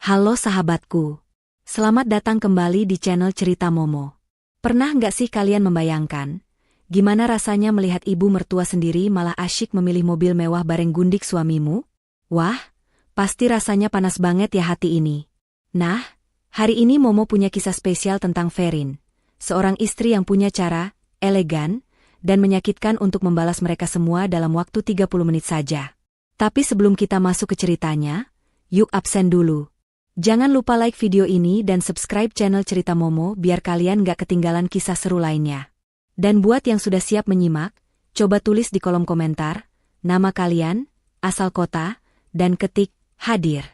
Halo sahabatku. Selamat datang kembali di channel Cerita Momo. Pernah nggak sih kalian membayangkan, gimana rasanya melihat ibu mertua sendiri malah asyik memilih mobil mewah bareng gundik suamimu? Wah, pasti rasanya panas banget ya hati ini. Nah, hari ini Momo punya kisah spesial tentang Ferin, seorang istri yang punya cara, elegan, dan menyakitkan untuk membalas mereka semua dalam waktu 30 menit saja. Tapi sebelum kita masuk ke ceritanya, yuk absen dulu. Jangan lupa like video ini dan subscribe channel Cerita Momo biar kalian gak ketinggalan kisah seru lainnya. Dan buat yang sudah siap menyimak, coba tulis di kolom komentar, nama kalian, asal kota, dan ketik, hadir.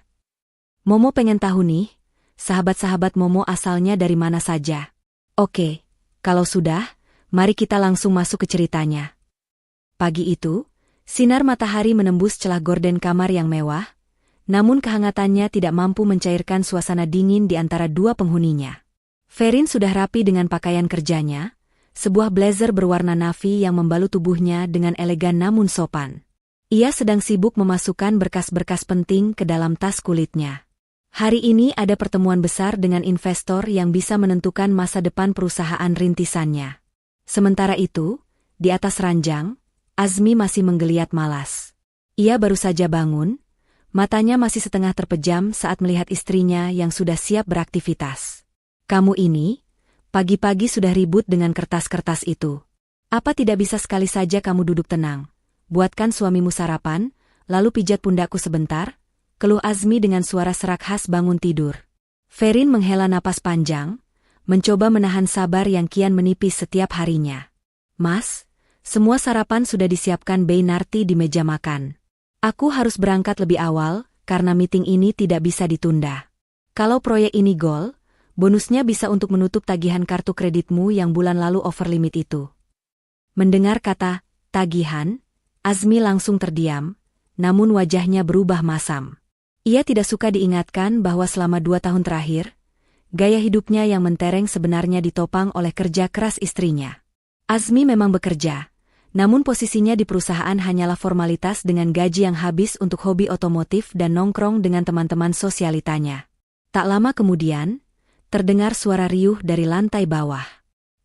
Momo pengen tahu nih, sahabat-sahabat Momo asalnya dari mana saja. Oke, kalau sudah, mari kita langsung masuk ke ceritanya. Pagi itu, sinar matahari menembus celah gorden kamar yang mewah, namun kehangatannya tidak mampu mencairkan suasana dingin di antara dua penghuninya. Ferin sudah rapi dengan pakaian kerjanya, sebuah blazer berwarna navy yang membalut tubuhnya dengan elegan namun sopan. Ia sedang sibuk memasukkan berkas-berkas penting ke dalam tas kulitnya. Hari ini ada pertemuan besar dengan investor yang bisa menentukan masa depan perusahaan rintisannya. Sementara itu, di atas ranjang, Azmi masih menggeliat malas. Ia baru saja bangun, matanya masih setengah terpejam saat melihat istrinya yang sudah siap beraktivitas. Kamu ini, pagi-pagi sudah ribut dengan kertas-kertas itu. Apa tidak bisa sekali saja kamu duduk tenang? Buatkan suamimu sarapan, lalu pijat pundakku sebentar, keluh Azmi dengan suara serak khas bangun tidur. Ferin menghela napas panjang, mencoba menahan sabar yang kian menipis setiap harinya. Mas, semua sarapan sudah disiapkan Bei Narti di meja makan. Aku harus berangkat lebih awal, karena meeting ini tidak bisa ditunda. Kalau proyek ini gol, bonusnya bisa untuk menutup tagihan kartu kreditmu yang bulan lalu over limit itu. Mendengar kata, tagihan, Azmi langsung terdiam, namun wajahnya berubah masam. Ia tidak suka diingatkan bahwa selama 2 tahun terakhir, gaya hidupnya yang mentereng sebenarnya ditopang oleh kerja keras istrinya. Azmi memang bekerja, namun posisinya di perusahaan hanyalah formalitas dengan gaji yang habis untuk hobi otomotif dan nongkrong dengan teman-teman sosialitanya. Tak lama kemudian, terdengar suara riuh dari lantai bawah.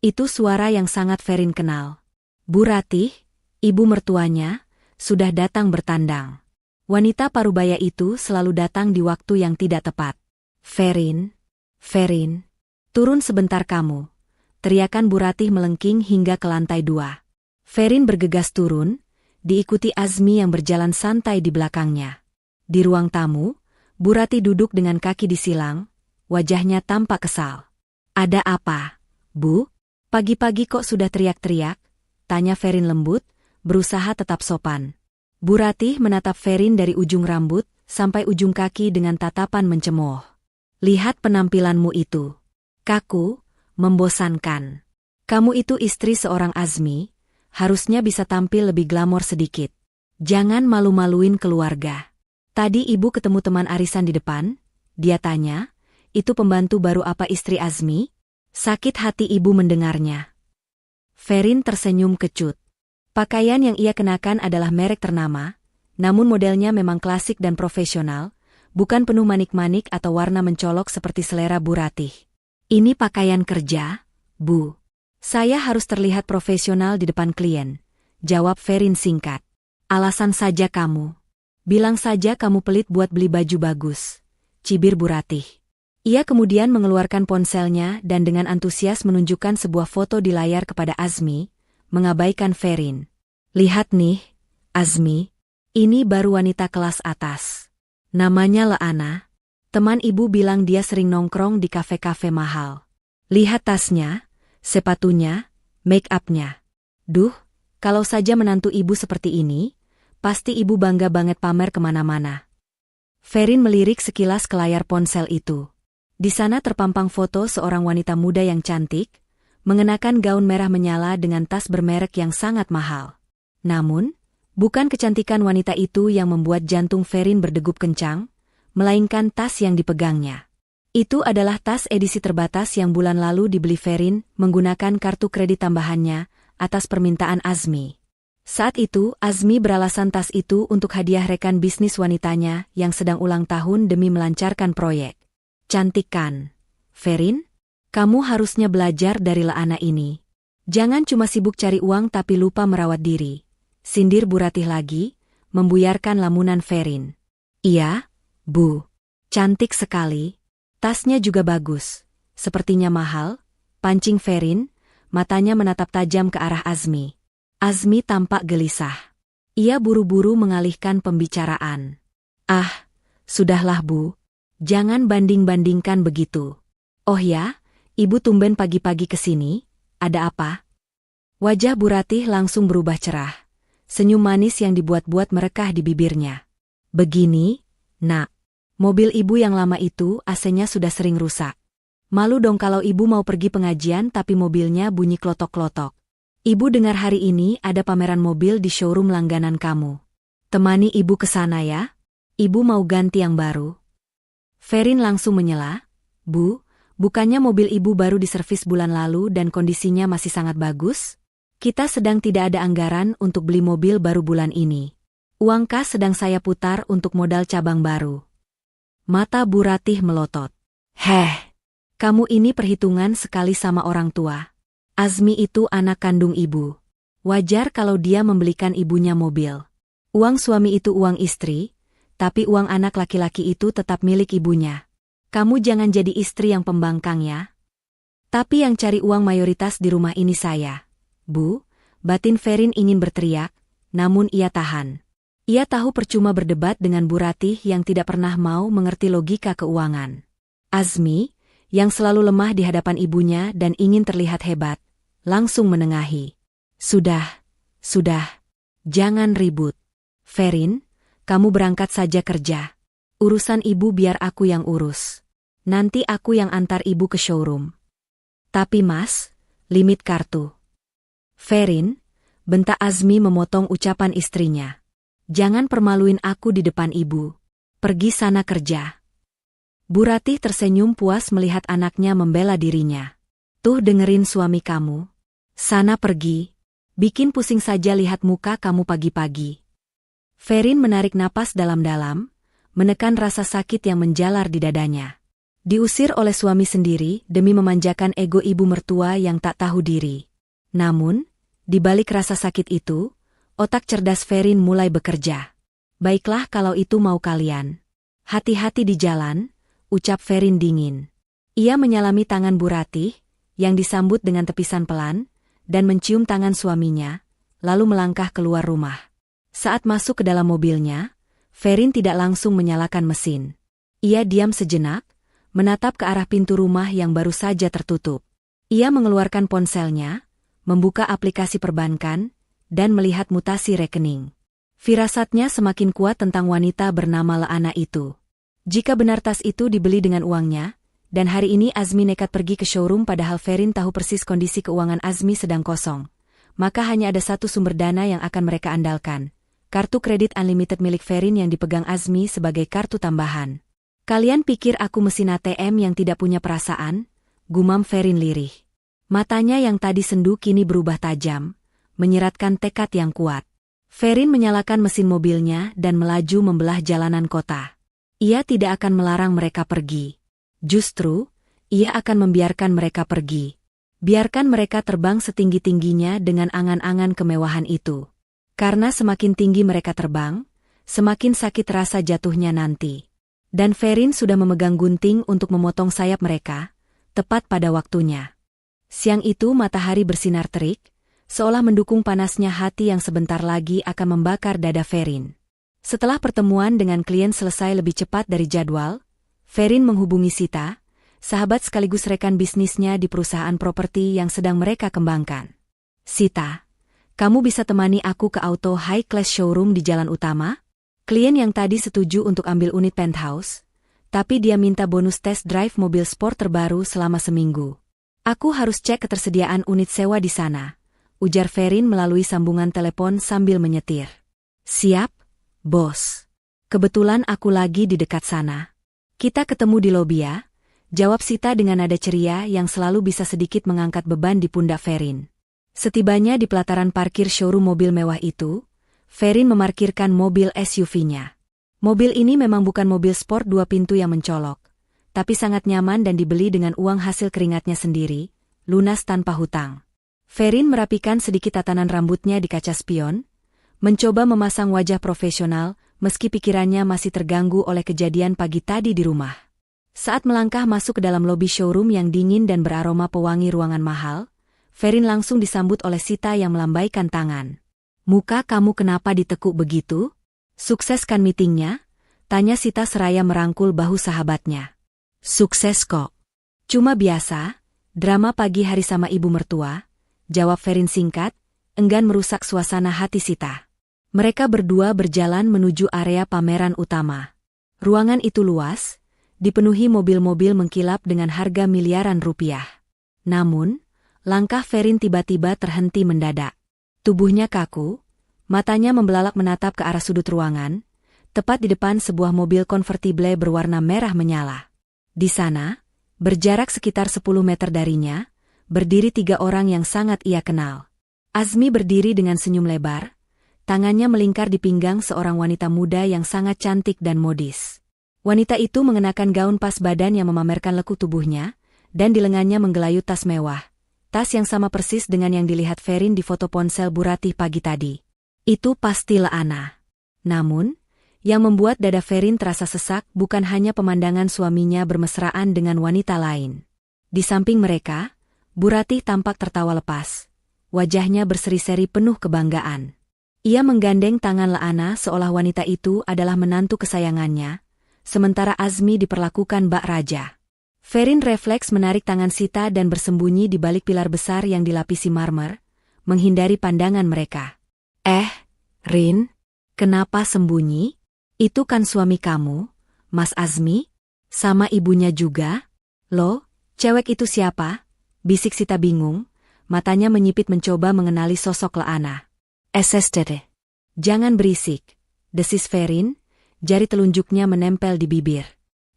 Itu suara yang sangat Ferin kenal. Bu Ratih, ibu mertuanya, sudah datang bertandang. Wanita parubaya itu selalu datang di waktu yang tidak tepat. Ferin, turun sebentar kamu. Teriakan Bu Ratih melengking hingga ke lantai 2. Ferin bergegas turun, diikuti Azmi yang berjalan santai di belakangnya. Di ruang tamu, Bu Ratih duduk dengan kaki disilang, wajahnya tampak kesal. Ada apa, Bu? Pagi-pagi kok sudah teriak-teriak? Tanya Ferin lembut, berusaha tetap sopan. Bu Ratih menatap Ferin dari ujung rambut sampai ujung kaki dengan tatapan mencemooh. Lihat penampilanmu itu. Kaku, membosankan. Kamu itu istri seorang Azmi, harusnya bisa tampil lebih glamor sedikit. Jangan malu-maluin keluarga. Tadi ibu ketemu teman arisan di depan, dia tanya, itu pembantu baru apa istri Azmi? Sakit hati ibu mendengarnya. Ferin tersenyum kecut. Pakaian yang ia kenakan adalah merek ternama, namun modelnya memang klasik dan profesional, bukan penuh manik-manik atau warna mencolok seperti selera Bu Ratih. Ini pakaian kerja, Bu. Saya harus terlihat profesional di depan klien, jawab Ferin singkat. Alasan saja kamu. Bilang saja kamu pelit buat beli baju bagus, cibir Bu Ratih. Ia kemudian mengeluarkan ponselnya dan dengan antusias menunjukkan sebuah foto di layar kepada Azmi, mengabaikan Ferin. Lihat nih, Azmi, ini baru wanita kelas atas. Namanya Leana. Teman ibu bilang dia sering nongkrong di kafe-kafe mahal. Lihat tasnya, sepatunya, make-upnya. Duh, kalau saja menantu ibu seperti ini, pasti ibu bangga banget pamer kemana-mana. Ferin melirik sekilas ke layar ponsel itu. Di sana terpampang foto seorang wanita muda yang cantik, mengenakan gaun merah menyala dengan tas bermerek yang sangat mahal. Namun, bukan kecantikan wanita itu yang membuat jantung Ferin berdegup kencang, melainkan tas yang dipegangnya. Itu adalah tas edisi terbatas yang bulan lalu dibeli Ferin menggunakan kartu kredit tambahannya atas permintaan Azmi. Saat itu, Azmi beralasan tas itu untuk hadiah rekan bisnis wanitanya yang sedang ulang tahun demi melancarkan proyek. Cantik kan? Ferin? Kamu harusnya belajar dari Laana ini. Jangan cuma sibuk cari uang tapi lupa merawat diri. Sindir Bu Ratih lagi, membuyarkan lamunan Ferin. Iya, Bu. Cantik sekali. Tasnya juga bagus. Sepertinya mahal, pancing Ferin, matanya menatap tajam ke arah Azmi. Azmi tampak gelisah. Ia buru-buru mengalihkan pembicaraan. Ah, sudahlah Bu. Jangan banding-bandingkan begitu. Oh ya, Ibu tumben pagi-pagi ke sini, ada apa? Wajah Bu Ratih langsung berubah cerah. Senyum manis yang dibuat-buat merekah di bibirnya. Begini, Nak. Mobil Ibu yang lama itu AC-nya sudah sering rusak. Malu dong kalau Ibu mau pergi pengajian tapi mobilnya bunyi klotok-klotok. Ibu dengar hari ini ada pameran mobil di showroom langganan kamu. Temani Ibu ke sana ya. Ibu mau ganti yang baru. Ferin langsung menyela. Bu, bukannya mobil Ibu baru diservis bulan lalu dan kondisinya masih sangat bagus? Kita sedang tidak ada anggaran untuk beli mobil baru bulan ini. Uang kas sedang saya putar untuk modal cabang baru. Mata Bu Ratih melotot. Heh, kamu ini perhitungan sekali sama orang tua. Azmi itu anak kandung Ibu. Wajar kalau dia membelikan ibunya mobil. Uang suami itu uang istri, tapi uang anak laki-laki itu tetap milik ibunya. Kamu jangan jadi istri yang pembangkang ya. Tapi yang cari uang mayoritas di rumah ini saya. Bu, batin Ferin ingin berteriak, namun ia tahan. Ia tahu percuma berdebat dengan Bu Ratih yang tidak pernah mau mengerti logika keuangan. Azmi, yang selalu lemah di hadapan ibunya dan ingin terlihat hebat, langsung menengahi. Sudah, jangan ribut. Ferin, kamu berangkat saja kerja. Urusan Ibu biar aku yang urus. Nanti aku yang antar Ibu ke showroom. Tapi Mas, limit kartu. Ferin, bentak Azmi memotong ucapan istrinya. Jangan permaluin aku di depan Ibu. Pergi sana kerja. Bu Ratih tersenyum puas melihat anaknya membela dirinya. Tuh dengerin suami kamu. Sana pergi. Bikin pusing saja lihat muka kamu pagi-pagi. Ferin menarik napas dalam-dalam, menekan rasa sakit yang menjalar di dadanya. Diusir oleh suami sendiri demi memanjakan ego ibu mertua yang tak tahu diri. Namun, di balik rasa sakit itu, otak cerdas Ferin mulai bekerja. Baiklah kalau itu mau kalian. Hati-hati di jalan, ucap Ferin dingin. Ia menyalami tangan Bu Ratih, yang disambut dengan tepisan pelan, dan mencium tangan suaminya, lalu melangkah keluar rumah. Saat masuk ke dalam mobilnya, Ferin tidak langsung menyalakan mesin. Ia diam sejenak, menatap ke arah pintu rumah yang baru saja tertutup. Ia mengeluarkan ponselnya, membuka aplikasi perbankan, dan melihat mutasi rekening. Firasatnya semakin kuat tentang wanita bernama Laana itu. Jika benar tas itu dibeli dengan uangnya, dan hari ini Azmi nekat pergi ke showroom padahal Ferin tahu persis kondisi keuangan Azmi sedang kosong, maka hanya ada satu sumber dana yang akan mereka andalkan. Kartu kredit unlimited milik Ferin yang dipegang Azmi sebagai kartu tambahan. Kalian pikir aku mesin ATM yang tidak punya perasaan? Gumam Ferin lirih. Matanya yang tadi sendu kini berubah tajam, menyeratkan tekad yang kuat. Ferin menyalakan mesin mobilnya dan melaju membelah jalanan kota. Ia tidak akan melarang mereka pergi. Justru, ia akan membiarkan mereka pergi. Biarkan mereka terbang setinggi-tingginya dengan angan-angan kemewahan itu. Karena semakin tinggi mereka terbang, semakin sakit rasa jatuhnya nanti. Dan Ferin sudah memegang gunting untuk memotong sayap mereka, tepat pada waktunya. Siang itu matahari bersinar terik, seolah mendukung panasnya hati yang sebentar lagi akan membakar dada Ferin. Setelah pertemuan dengan klien selesai lebih cepat dari jadwal, Ferin menghubungi Sita, sahabat sekaligus rekan bisnisnya di perusahaan properti yang sedang mereka kembangkan. Sita, kamu bisa temani aku ke auto high class showroom di jalan utama? Klien yang tadi setuju untuk ambil unit penthouse, tapi dia minta bonus test drive mobil sport terbaru selama seminggu. Aku harus cek ketersediaan unit sewa di sana, ujar Ferin melalui sambungan telepon sambil menyetir. Siap, bos. Kebetulan aku lagi di dekat sana. Kita ketemu di lobi ya, jawab Sita dengan nada ceria yang selalu bisa sedikit mengangkat beban di pundak Ferin. Setibanya di pelataran parkir showroom mobil mewah itu, Ferin memarkirkan mobil SUV-nya. Mobil ini memang bukan mobil sport 2 pintu yang mencolok, tapi sangat nyaman dan dibeli dengan uang hasil keringatnya sendiri, lunas tanpa hutang. Ferin merapikan sedikit tatanan rambutnya di kaca spion, mencoba memasang wajah profesional meski pikirannya masih terganggu oleh kejadian pagi tadi di rumah. Saat melangkah masuk ke dalam lobi showroom yang dingin dan beraroma pewangi ruangan mahal, Ferin langsung disambut oleh Sita yang melambaikan tangan. "Muka kamu kenapa ditekuk begitu? Sukses kan meetingnya?" tanya Sita seraya merangkul bahu sahabatnya. "Sukses kok. Cuma biasa, drama pagi hari sama ibu mertua," jawab Ferin singkat, enggan merusak suasana hati Sita. Mereka berdua berjalan menuju area pameran utama. Ruangan itu luas, dipenuhi mobil-mobil mengkilap dengan harga miliaran rupiah. Namun, langkah Ferin tiba-tiba terhenti mendadak. Tubuhnya kaku, matanya membelalak menatap ke arah sudut ruangan, tepat di depan sebuah mobil konvertible berwarna merah menyala. Di sana, berjarak sekitar 10 meter darinya, berdiri 3 orang yang sangat ia kenal. Azmi berdiri dengan senyum lebar, tangannya melingkar di pinggang seorang wanita muda yang sangat cantik dan modis. Wanita itu mengenakan gaun pas badan yang memamerkan lekuk tubuhnya, dan di lengannya menggelayut tas mewah. Tas yang sama persis dengan yang dilihat Ferin di foto ponsel Bu Ratih pagi tadi. Itu pasti Leana. Namun, yang membuat dada Ferin terasa sesak bukan hanya pemandangan suaminya bermesraan dengan wanita lain. Di samping mereka, Bu Ratih tampak tertawa lepas. Wajahnya berseri-seri penuh kebanggaan. Ia menggandeng tangan Leana seolah wanita itu adalah menantu kesayangannya, sementara Azmi diperlakukan bak raja. Ferin refleks menarik tangan Sita dan bersembunyi di balik pilar besar yang dilapisi marmer, menghindari pandangan mereka. Rin, kenapa sembunyi? Itu kan suami kamu, Mas Azmi? Sama ibunya juga? Loh, cewek itu siapa? Bisik Sita bingung, matanya menyipit mencoba mengenali sosok Leana. SSTT. Jangan berisik, desis Ferin, jari telunjuknya menempel di bibir.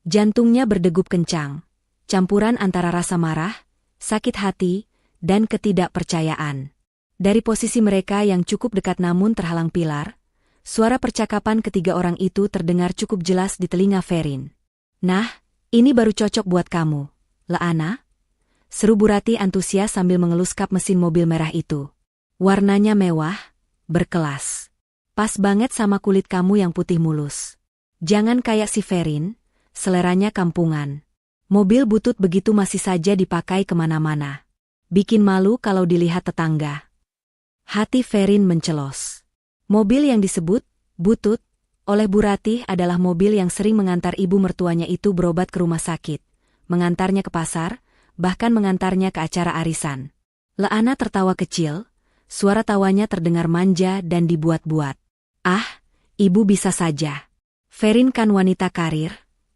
Jantungnya berdegup kencang, campuran antara rasa marah, sakit hati, dan ketidakpercayaan. Dari posisi mereka yang cukup dekat namun terhalang pilar, suara percakapan ketiga orang itu terdengar cukup jelas di telinga Ferin. "Nah, ini baru cocok buat kamu, Leana," seru Bu Ratih antusias sambil mengelus kap mesin mobil merah itu. "Warnanya mewah, berkelas. Pas banget sama kulit kamu yang putih mulus. Jangan kayak si Ferin, seleranya kampungan. Mobil butut begitu masih saja dipakai kemana-mana. Bikin malu kalau dilihat tetangga." Hati Ferin mencelos. Mobil yang disebut butut oleh Bu Ratih adalah mobil yang sering mengantar ibu mertuanya itu berobat ke rumah sakit, mengantarnya ke pasar, bahkan mengantarnya ke acara arisan. Leana tertawa kecil, suara tawanya terdengar manja dan dibuat-buat. Ibu bisa saja. Ferin kan wanita karir,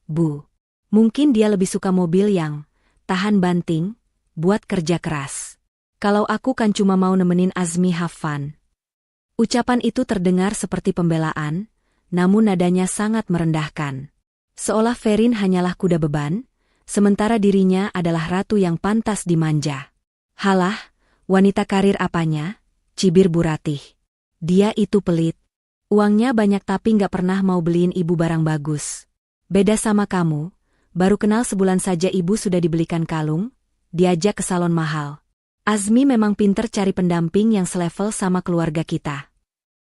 Bu. Mungkin dia lebih suka mobil yang tahan banting, buat kerja keras. Kalau aku kan cuma mau nemenin Azmi have fun. Ucapan itu terdengar seperti pembelaan, namun nadanya sangat merendahkan. Seolah Ferin hanyalah kuda beban, sementara dirinya adalah ratu yang pantas dimanja. "Halah, wanita karir apanya?" cibir Bu Ratih. "Dia itu pelit. Uangnya banyak tapi nggak pernah mau beliin ibu barang bagus. Beda sama kamu, baru kenal sebulan saja ibu sudah dibelikan kalung, diajak ke salon mahal. Azmi memang pinter cari pendamping yang selevel sama keluarga kita."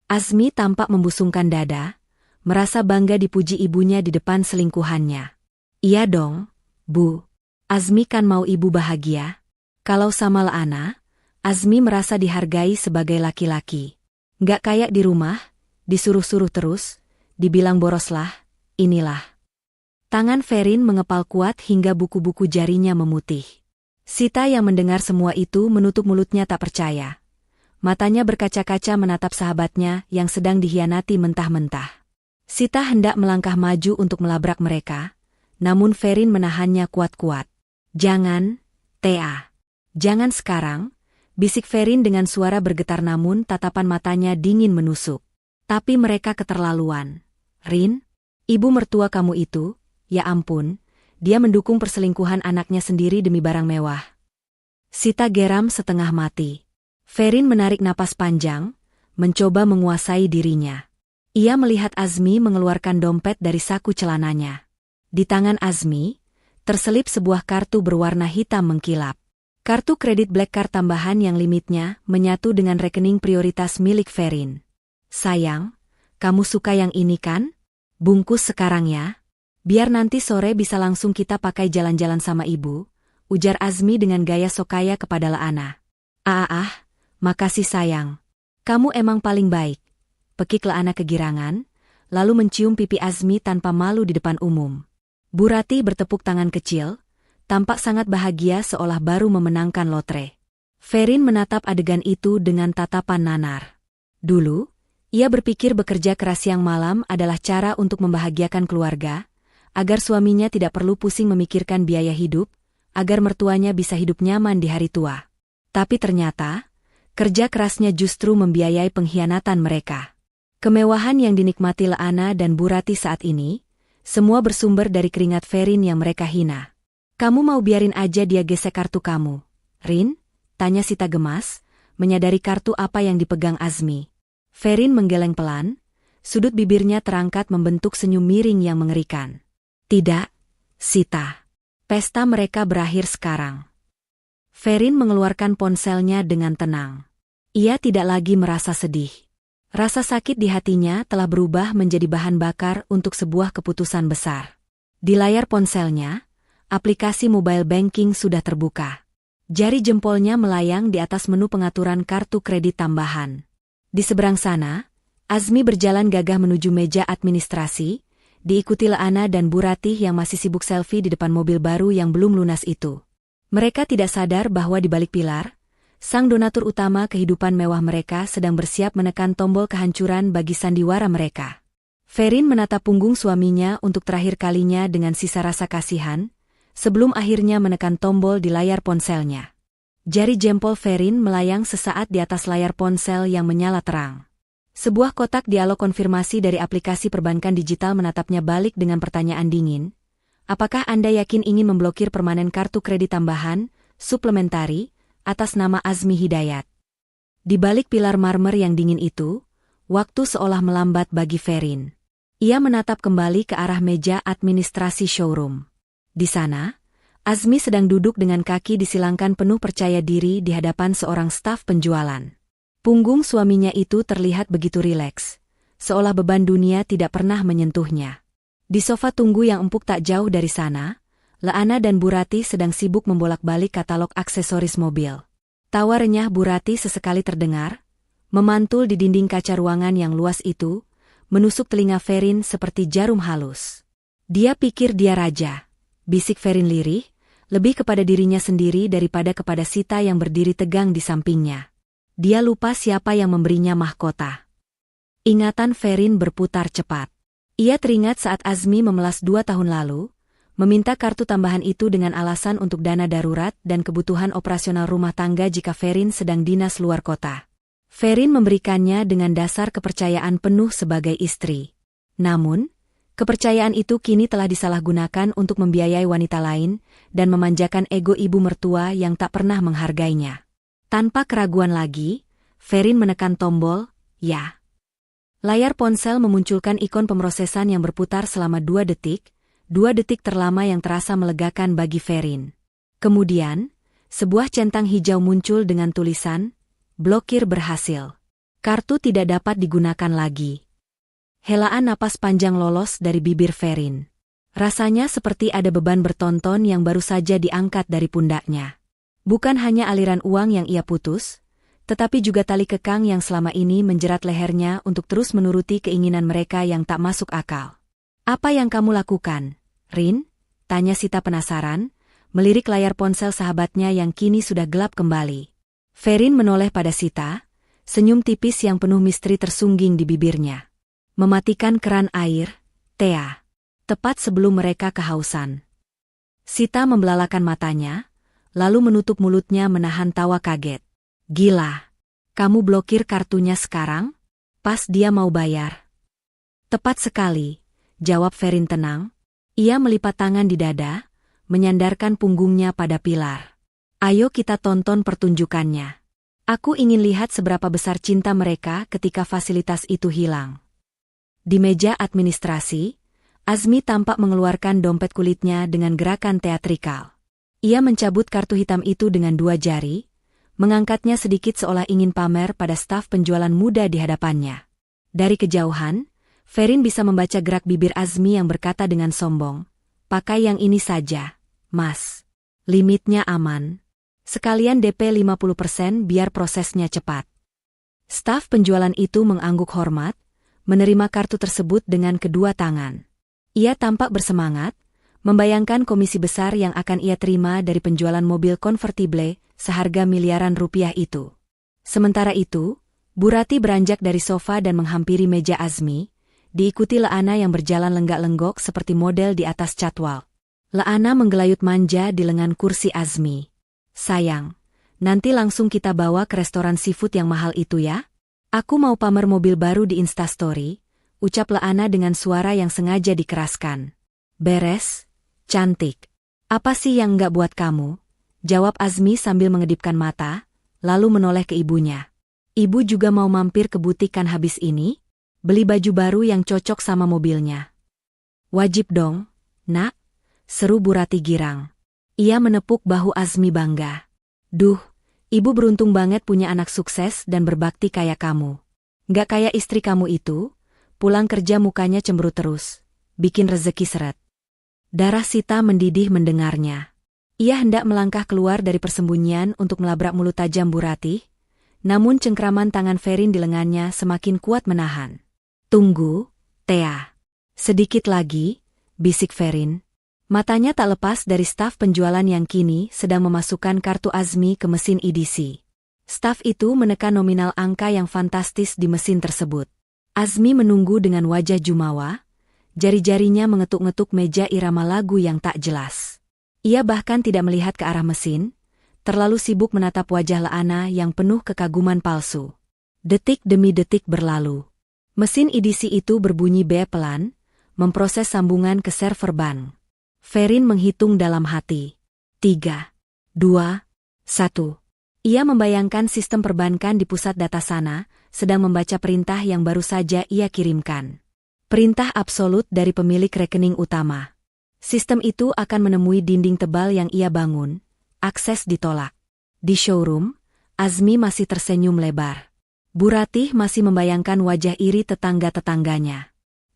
Azmi tampak membusungkan dada, merasa bangga dipuji ibunya di depan selingkuhannya. "Iya dong, Bu. Azmi kan mau ibu bahagia. Kalau sama Leana, Azmi merasa dihargai sebagai laki-laki. Nggak kayak di rumah, disuruh-suruh terus, dibilang boros lah, inilah." Tangan Ferin mengepal kuat hingga buku-buku jarinya memutih. Sita yang mendengar semua itu menutup mulutnya tak percaya. Matanya berkaca-kaca menatap sahabatnya yang sedang dikhianati mentah-mentah. Sita hendak melangkah maju untuk melabrak mereka, namun Ferin menahannya kuat-kuat. "Jangan, Thea. Jangan sekarang," bisik Ferin dengan suara bergetar namun tatapan matanya dingin menusuk. "Tapi mereka keterlaluan. Rin, ibu mertua kamu itu, ya ampun, dia mendukung perselingkuhan anaknya sendiri demi barang mewah." Sita geram setengah mati. Ferin menarik napas panjang, mencoba menguasai dirinya. Ia melihat Azmi mengeluarkan dompet dari saku celananya. Di tangan Azmi, terselip sebuah kartu berwarna hitam mengkilap. Kartu kredit Black Card tambahan yang limitnya menyatu dengan rekening prioritas milik Ferin. "Sayang, kamu suka yang ini kan? Bungkus sekarang ya. Biar nanti sore bisa langsung kita pakai jalan-jalan sama ibu," ujar Azmi dengan gaya sokaya kepada Laana. Makasih sayang. Kamu emang paling baik," pekik Laana kegirangan, lalu mencium pipi Azmi tanpa malu di depan umum. Bu Rati bertepuk tangan kecil, tampak sangat bahagia seolah baru memenangkan lotre. Ferin menatap adegan itu dengan tatapan nanar. Dulu, ia berpikir bekerja keras siang malam adalah cara untuk membahagiakan keluarga, agar suaminya tidak perlu pusing memikirkan biaya hidup, agar mertuanya bisa hidup nyaman di hari tua. Tapi ternyata, kerja kerasnya justru membiayai pengkhianatan mereka. Kemewahan yang dinikmati Laana dan Bu Rati saat ini, semua bersumber dari keringat Ferin yang mereka hina. "Kamu mau biarin aja dia gesek kartu kamu, Rin?" tanya Sita gemas, menyadari kartu apa yang dipegang Azmi. Ferin menggeleng pelan, sudut bibirnya terangkat membentuk senyum miring yang mengerikan. "Tidak, Sita. Pesta mereka berakhir sekarang." Ferin mengeluarkan ponselnya dengan tenang. Ia tidak lagi merasa sedih. Rasa sakit di hatinya telah berubah menjadi bahan bakar untuk sebuah keputusan besar. Di layar ponselnya, aplikasi mobile banking sudah terbuka. Jari jempolnya melayang di atas menu pengaturan kartu kredit tambahan. Di seberang sana, Azmi berjalan gagah menuju meja administrasi, diikuti Laana dan Bu Ratih yang masih sibuk selfie di depan mobil baru yang belum lunas itu. Mereka tidak sadar bahwa di balik pilar, sang donatur utama kehidupan mewah mereka sedang bersiap menekan tombol kehancuran bagi sandiwara mereka. Ferin menatap punggung suaminya untuk terakhir kalinya dengan sisa rasa kasihan, sebelum akhirnya menekan tombol di layar ponselnya. Jari jempol Ferin melayang sesaat di atas layar ponsel yang menyala terang. Sebuah kotak dialog konfirmasi dari aplikasi perbankan digital menatapnya balik dengan pertanyaan dingin. "Apakah Anda yakin ingin memblokir permanen kartu kredit tambahan, suplementari, atas nama Azmi Hidayat?" Di balik pilar marmer yang dingin itu, waktu seolah melambat bagi Ferin. Ia menatap kembali ke arah meja administrasi showroom. Di sana, Azmi sedang duduk dengan kaki disilangkan penuh percaya diri di hadapan seorang staf penjualan. Punggung suaminya itu terlihat begitu rileks, seolah beban dunia tidak pernah menyentuhnya. Di sofa tunggu yang empuk tak jauh dari sana, Laana dan Bu Rati sedang sibuk membolak-balik katalog aksesoris mobil. Tawa renyah Bu Rati sesekali terdengar, memantul di dinding kaca ruangan yang luas itu, menusuk telinga Ferin seperti jarum halus. "Dia pikir dia raja," bisik Ferin lirih, lebih kepada dirinya sendiri daripada kepada Sita yang berdiri tegang di sampingnya. Dia lupa siapa yang memberinya mahkota. Ingatan Ferin berputar cepat. Ia teringat saat Azmi memelas 2 tahun lalu, meminta kartu tambahan itu dengan alasan untuk dana darurat dan kebutuhan operasional rumah tangga jika Ferin sedang dinas luar kota. Ferin memberikannya dengan dasar kepercayaan penuh sebagai istri. Namun, kepercayaan itu kini telah disalahgunakan untuk membiayai wanita lain dan memanjakan ego ibu mertua yang tak pernah menghargainya. Tanpa keraguan lagi, Ferin menekan tombol, "Ya." Layar ponsel memunculkan ikon pemrosesan yang berputar selama 2 detik, 2 detik terlama yang terasa melegakan bagi Ferin. Kemudian, sebuah centang hijau muncul dengan tulisan, "Blokir berhasil. Kartu tidak dapat digunakan lagi." Helaan napas panjang lolos dari bibir Ferin. Rasanya seperti ada beban bertonton yang baru saja diangkat dari pundaknya. Bukan hanya aliran uang yang ia putus, tetapi juga tali kekang yang selama ini menjerat lehernya untuk terus menuruti keinginan mereka yang tak masuk akal. "Apa yang kamu lakukan, Rin?" tanya Sita penasaran, melirik layar ponsel sahabatnya yang kini sudah gelap kembali. Ferin menoleh pada Sita, senyum tipis yang penuh misteri tersungging di bibirnya. "Mematikan keran air, Thea." Tepat sebelum mereka kehausan. Sita membelalakan matanya, lalu menutup mulutnya menahan tawa kaget. "Gila. Kamu blokir kartunya sekarang? Pas dia mau bayar." "Tepat sekali," jawab Ferin tenang. Ia melipat tangan di dada, menyandarkan punggungnya pada pilar. "Ayo kita tonton pertunjukannya." Aku ingin lihat seberapa besar cinta mereka ketika fasilitas itu hilang. Di meja administrasi, Azmi tampak mengeluarkan dompet kulitnya dengan gerakan teatrikal. Ia mencabut kartu hitam itu dengan 2 jari, mengangkatnya sedikit seolah ingin pamer pada staf penjualan muda di hadapannya. Dari kejauhan, Ferin bisa membaca gerak bibir Azmi yang berkata dengan sombong, "Pakai yang ini saja, Mas. Limitnya aman. Sekalian DP 50% biar prosesnya cepat." Staf penjualan itu mengangguk hormat, menerima kartu tersebut dengan kedua tangan. Ia tampak bersemangat, membayangkan komisi besar yang akan ia terima dari penjualan mobil konvertible seharga miliaran rupiah itu. Sementara itu, Bu Rati beranjak dari sofa dan menghampiri meja Azmi, diikuti Leana yang berjalan lenggak-lenggok seperti model di atas catwalk. Leana menggelayut manja di lengan kursi Azmi. "Sayang, nanti langsung kita bawa ke restoran seafood yang mahal itu ya? Aku mau pamer mobil baru di Instastory," ucap Leana dengan suara yang sengaja dikeraskan. "Beres, cantik. Apa sih yang nggak buat kamu?" jawab Azmi sambil mengedipkan mata, lalu menoleh ke ibunya. "Ibu juga mau mampir ke butik kan habis ini? Beli baju baru yang cocok sama mobilnya." "Wajib dong, Nak," seru Bu Rati girang. Ia menepuk bahu Azmi bangga. "Duh, ibu beruntung banget punya anak sukses dan berbakti kayak kamu. Nggak kayak istri kamu itu, pulang kerja mukanya cemberut terus, bikin rezeki seret." Darah Sita mendidih mendengarnya. Ia hendak melangkah keluar dari persembunyian untuk melabrak mulut tajam Bu Rati, namun cengkraman tangan Ferin di lengannya semakin kuat menahan. "Tunggu, Thea. Sedikit lagi," bisik Ferin. Matanya tak lepas dari staf penjualan yang kini sedang memasukkan kartu Azmi ke mesin EDC. Staf itu menekan nominal angka yang fantastis di mesin tersebut. Azmi menunggu dengan wajah jumawa, jari-jarinya mengetuk-ngetuk meja irama lagu yang tak jelas. Ia bahkan tidak melihat ke arah mesin, terlalu sibuk menatap wajah Leana yang penuh kekaguman palsu. Detik demi detik berlalu. Mesin EDC itu berbunyi pelan, memproses sambungan ke server bank. Ferin menghitung dalam hati. 3, 2, 1. Ia membayangkan sistem perbankan di pusat data sana, sedang membaca perintah yang baru saja ia kirimkan. Perintah absolut dari pemilik rekening utama. Sistem itu akan menemui dinding tebal yang ia bangun, akses ditolak. Di showroom, Azmi masih tersenyum lebar. Bu Ratih masih membayangkan wajah iri tetangga-tetangganya.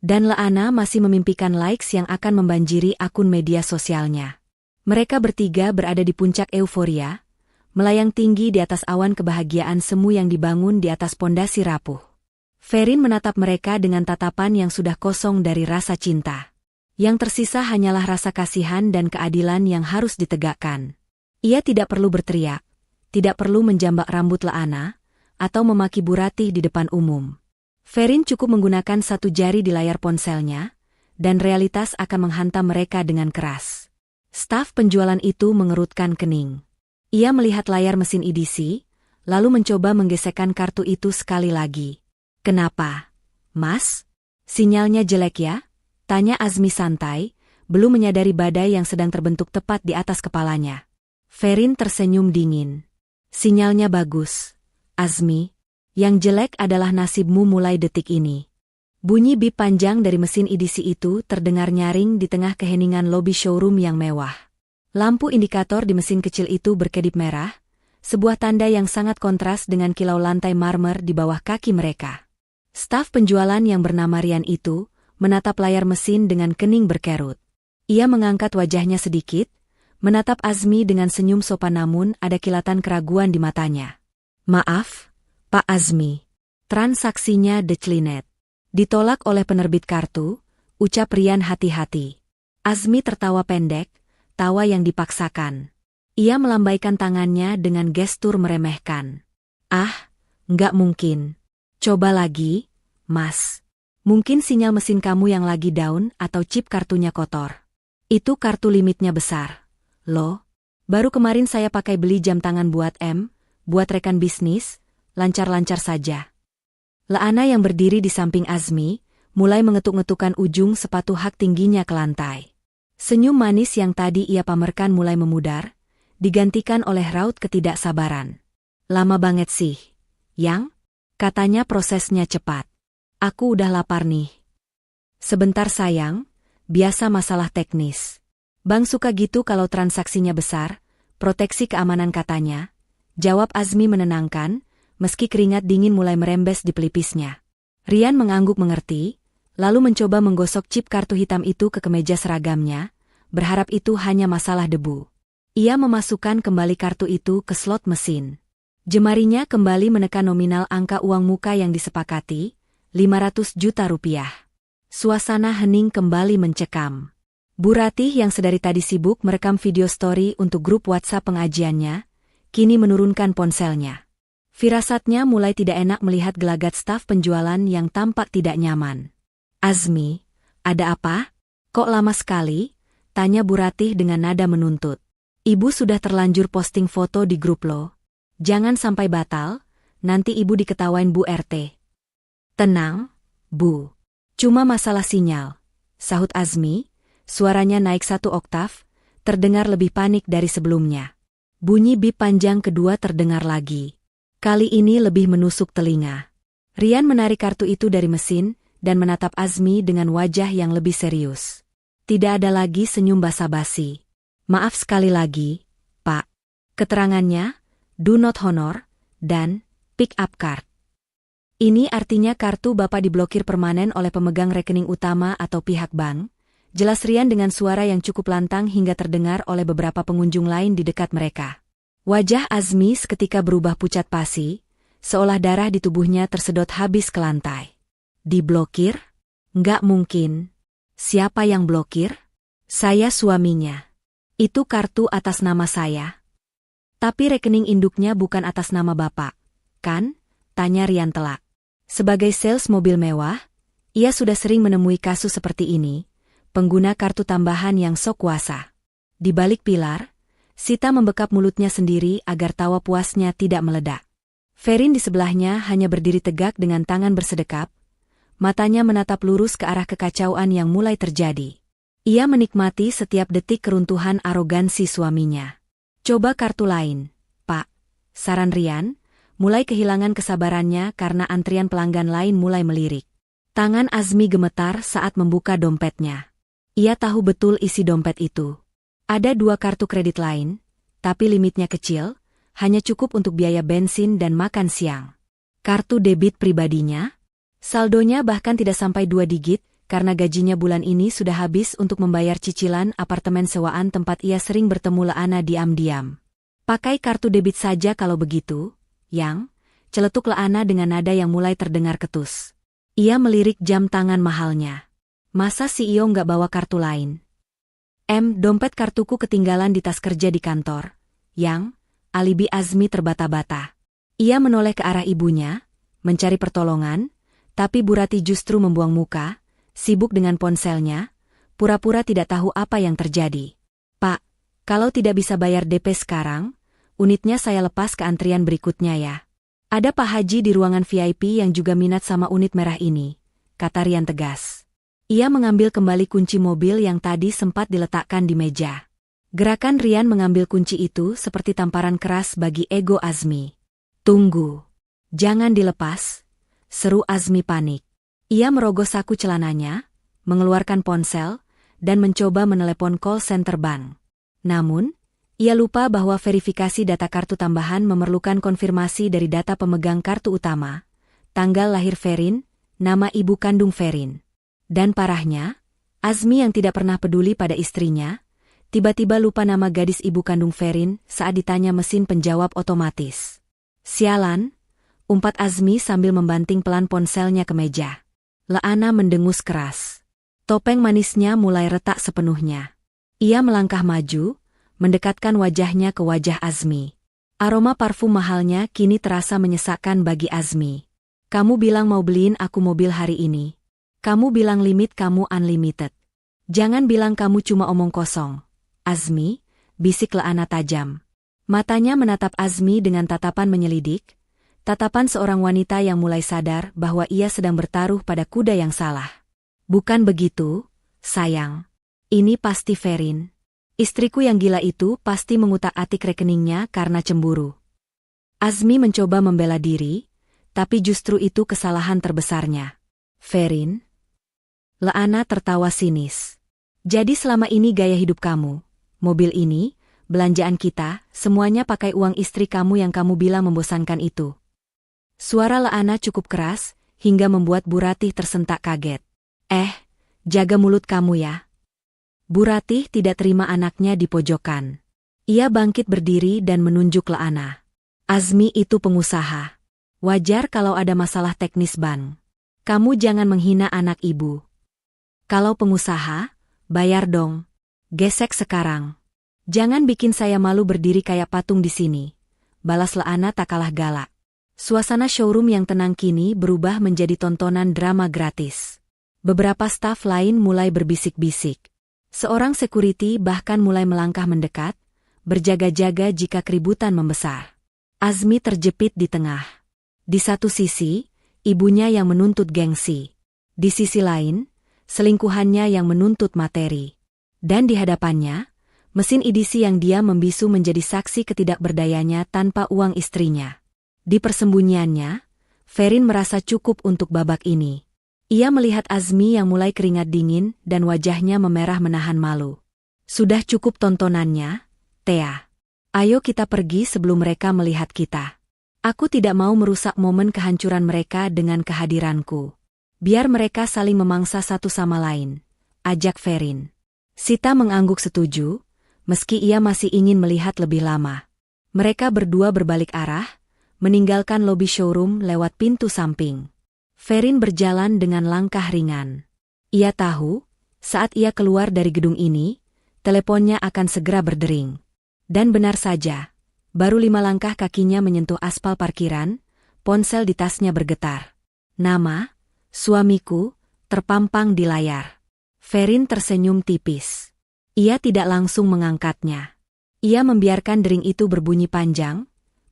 Dan Leana masih memimpikan likes yang akan membanjiri akun media sosialnya. Mereka bertiga berada di puncak euforia, melayang tinggi di atas awan kebahagiaan semu yang dibangun di atas pondasi rapuh. Ferin menatap mereka dengan tatapan yang sudah kosong dari rasa cinta. Yang tersisa hanyalah rasa kasihan dan keadilan yang harus ditegakkan. Ia tidak perlu berteriak, tidak perlu menjambak rambut Leana, atau memaki Bu Ratih di depan umum. Ferin cukup menggunakan 1 jari di layar ponselnya, dan realitas akan menghantam mereka dengan keras. Staf penjualan itu mengerutkan kening. Ia melihat layar mesin EDC, lalu mencoba menggesekkan kartu itu sekali lagi. "Kenapa, Mas? Sinyalnya jelek ya?" tanya Azmi santai, belum menyadari badai yang sedang terbentuk tepat di atas kepalanya. Ferin tersenyum dingin. "Sinyalnya bagus, Azmi. Yang jelek adalah nasibmu mulai detik ini." Bunyi bip panjang dari mesin EDC itu terdengar nyaring di tengah keheningan lobi showroom yang mewah. Lampu indikator di mesin kecil itu berkedip merah, sebuah tanda yang sangat kontras dengan kilau lantai marmer di bawah kaki mereka. Staf penjualan yang bernama Rian itu menatap layar mesin dengan kening berkerut. Ia mengangkat wajahnya sedikit, menatap Azmi dengan senyum sopan namun ada kilatan keraguan di matanya. "Maaf, Pak Azmi. Transaksinya declined. Ditolak oleh penerbit kartu," ucap Rian hati-hati. Azmi tertawa pendek, tawa yang dipaksakan. Ia melambaikan tangannya dengan gestur meremehkan. "Ah, nggak mungkin. Coba lagi, Mas. Mungkin sinyal mesin kamu yang lagi down atau chip kartunya kotor. Itu kartu limitnya besar. Loh, baru kemarin saya pakai beli jam tangan buat rekan bisnis, lancar-lancar saja." Leana yang berdiri di samping Azmi, mulai mengetuk-ngetukkan ujung sepatu hak tingginya ke lantai. Senyum manis yang tadi ia pamerkan mulai memudar, digantikan oleh raut ketidaksabaran. Lama banget sih, Yang? Katanya prosesnya cepat. Aku udah lapar nih. Sebentar sayang, biasa masalah teknis. Bank suka gitu kalau transaksinya besar, proteksi keamanan katanya. Jawab Azmi menenangkan, meski keringat dingin mulai merembes di pelipisnya. Rian mengangguk mengerti, lalu mencoba menggosok chip kartu hitam itu ke kemeja seragamnya, berharap itu hanya masalah debu. Ia memasukkan kembali kartu itu ke slot mesin. Jemarinya kembali menekan nominal angka uang muka yang disepakati, 500 juta rupiah. Suasana hening kembali mencekam. Bu Ratih yang sedari tadi sibuk merekam video story untuk grup WhatsApp pengajiannya, kini menurunkan ponselnya. Firasatnya mulai tidak enak melihat gelagat staf penjualan yang tampak tidak nyaman. Azmi, ada apa? Kok lama sekali? Tanya Bu Ratih dengan nada menuntut. Ibu sudah terlanjur posting foto di grup lo. Jangan sampai batal, nanti ibu diketawain Bu RT. Tenang, Bu. Cuma masalah sinyal, sahut Azmi, suaranya naik 1 oktav, terdengar lebih panik dari sebelumnya. Bunyi bip panjang kedua terdengar lagi. Kali ini lebih menusuk telinga. Rian menarik kartu itu dari mesin dan menatap Azmi dengan wajah yang lebih serius. Tidak ada lagi senyum basa-basi. Maaf sekali lagi, Pak. Keterangannya, do not honor, dan pick up card. Ini artinya kartu Bapak diblokir permanen oleh pemegang rekening utama atau pihak bank, jelas Rian dengan suara yang cukup lantang hingga terdengar oleh beberapa pengunjung lain di dekat mereka. Wajah Azmi seketika berubah pucat pasi, seolah darah di tubuhnya tersedot habis ke lantai. Diblokir? Nggak mungkin. Siapa yang blokir? Saya suaminya. Itu kartu atas nama saya. Tapi rekening induknya bukan atas nama Bapak, kan? Tanya Rian telak. Sebagai sales mobil mewah, ia sudah sering menemui kasus seperti ini, pengguna kartu tambahan yang sok kuasa. Di balik pilar, Sita membekap mulutnya sendiri agar tawa puasnya tidak meledak. Ferin di sebelahnya hanya berdiri tegak dengan tangan bersedekap, matanya menatap lurus ke arah kekacauan yang mulai terjadi. Ia menikmati setiap detik keruntuhan arogansi suaminya. Coba kartu lain, Pak. Saran Rian, mulai kehilangan kesabarannya karena antrian pelanggan lain mulai melirik. Tangan Azmi gemetar saat membuka dompetnya. Ia tahu betul isi dompet itu. Ada 2 kartu kredit lain, tapi limitnya kecil, hanya cukup untuk biaya bensin dan makan siang. Kartu debit pribadinya? Saldonya bahkan tidak sampai 2 digit, karena gajinya bulan ini sudah habis untuk membayar cicilan apartemen sewaan tempat ia sering bertemu Laana diam-diam. Pakai kartu debit saja kalau begitu, Yang, celetuk Laana dengan nada yang mulai terdengar ketus. Ia melirik jam tangan mahalnya. Masa CEO nggak bawa kartu lain? Dompet kartuku ketinggalan di tas kerja di kantor. Yang, alibi Azmi terbata-bata. Ia menoleh ke arah ibunya, mencari pertolongan, tapi Bu Ratih justru membuang muka, sibuk dengan ponselnya, pura-pura tidak tahu apa yang terjadi. Pak, kalau tidak bisa bayar DP sekarang, unitnya saya lepas ke antrian berikutnya ya. Ada Pak Haji di ruangan VIP yang juga minat sama unit merah ini, kata Rian tegas. Ia mengambil kembali kunci mobil yang tadi sempat diletakkan di meja. Gerakan Rian mengambil kunci itu seperti tamparan keras bagi ego Azmi. Tunggu. Jangan dilepas, seru Azmi panik. Ia merogoh saku celananya, mengeluarkan ponsel, dan mencoba menelepon call center bank. Namun, ia lupa bahwa verifikasi data kartu tambahan memerlukan konfirmasi dari data pemegang kartu utama, tanggal lahir Ferin, nama ibu kandung Ferin. Dan parahnya, Azmi yang tidak pernah peduli pada istrinya, tiba-tiba lupa nama gadis ibu kandung Ferin saat ditanya mesin penjawab otomatis. Sialan, umpat Azmi sambil membanting pelan ponselnya ke meja. Laana mendengus keras. Topeng manisnya mulai retak sepenuhnya. Ia melangkah maju, mendekatkan wajahnya ke wajah Azmi. Aroma parfum mahalnya kini terasa menyesakkan bagi Azmi. Kamu bilang mau beliin aku mobil hari ini. Kamu bilang limit kamu unlimited. Jangan bilang kamu cuma omong kosong. Azmi, bisik Laana tajam. Matanya menatap Azmi dengan tatapan menyelidik, tatapan seorang wanita yang mulai sadar bahwa ia sedang bertaruh pada kuda yang salah. Bukan begitu, sayang. Ini pasti Ferin. Istriku yang gila itu pasti mengutak-atik rekeningnya karena cemburu. Azmi mencoba membela diri, tapi justru itu kesalahan terbesarnya. Ferin? Leana tertawa sinis. Jadi selama ini gaya hidup kamu, mobil ini, belanjaan kita, semuanya pakai uang istri kamu yang kamu bilang membosankan itu. Suara Leana cukup keras, hingga membuat Bu Ratih tersentak kaget. Jaga mulut kamu ya. Bu Ratih tidak terima anaknya di pojokan. Ia bangkit berdiri dan menunjuk Leana. Azmi itu pengusaha. Wajar kalau ada masalah teknis bank. Kamu jangan menghina anak ibu. Kalau pengusaha, bayar dong. Gesek sekarang. Jangan bikin saya malu berdiri kayak patung di sini. Balas Leana tak kalah galak. Suasana showroom yang tenang kini berubah menjadi tontonan drama gratis. Beberapa staf lain mulai berbisik-bisik. Seorang security bahkan mulai melangkah mendekat, berjaga-jaga jika keributan membesar. Azmi terjepit di tengah. Di satu sisi, ibunya yang menuntut gengsi. Di sisi lain, selingkuhannya yang menuntut materi. Dan di hadapannya, mesin edisi yang dia membisu menjadi saksi ketidakberdayanya tanpa uang istrinya. Di persembunyiannya, Ferin merasa cukup untuk babak ini. Ia melihat Azmi yang mulai keringat dingin dan wajahnya memerah menahan malu. Sudah cukup tontonannya, Thea. Ayo kita pergi sebelum mereka melihat kita. Aku tidak mau merusak momen kehancuran mereka dengan kehadiranku. Biar mereka saling memangsa satu sama lain, ajak Ferin. Sita mengangguk setuju, meski ia masih ingin melihat lebih lama. Mereka berdua berbalik arah, meninggalkan lobi showroom lewat pintu samping. Ferin berjalan dengan langkah ringan. Ia tahu, saat ia keluar dari gedung ini, teleponnya akan segera berdering. Dan benar saja, baru 5 langkah kakinya menyentuh aspal parkiran, ponsel di tasnya bergetar. Nama, suamiku, terpampang di layar. Ferin tersenyum tipis. Ia tidak langsung mengangkatnya. Ia membiarkan dering itu berbunyi panjang,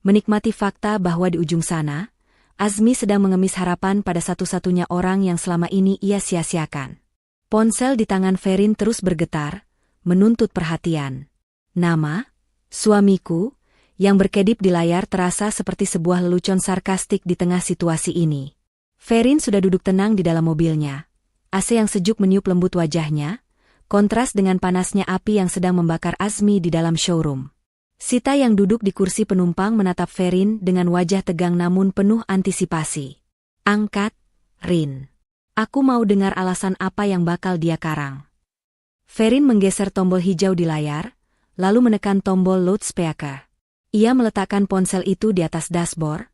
menikmati fakta bahwa di ujung sana, Azmi sedang mengemis harapan pada satu-satunya orang yang selama ini ia sia-siakan. Ponsel di tangan Ferin terus bergetar, menuntut perhatian. Nama, suamiku, yang berkedip di layar terasa seperti sebuah lelucon sarkastik di tengah situasi ini. Ferin sudah duduk tenang di dalam mobilnya. AC yang sejuk meniup lembut wajahnya, kontras dengan panasnya api yang sedang membakar Azmi di dalam showroom. Sita yang duduk di kursi penumpang menatap Ferin dengan wajah tegang namun penuh antisipasi. Angkat, Rin. Aku mau dengar alasan apa yang bakal dia karang. Ferin menggeser tombol hijau di layar, lalu menekan tombol loudspeaker. Ia meletakkan ponsel itu di atas dashboard,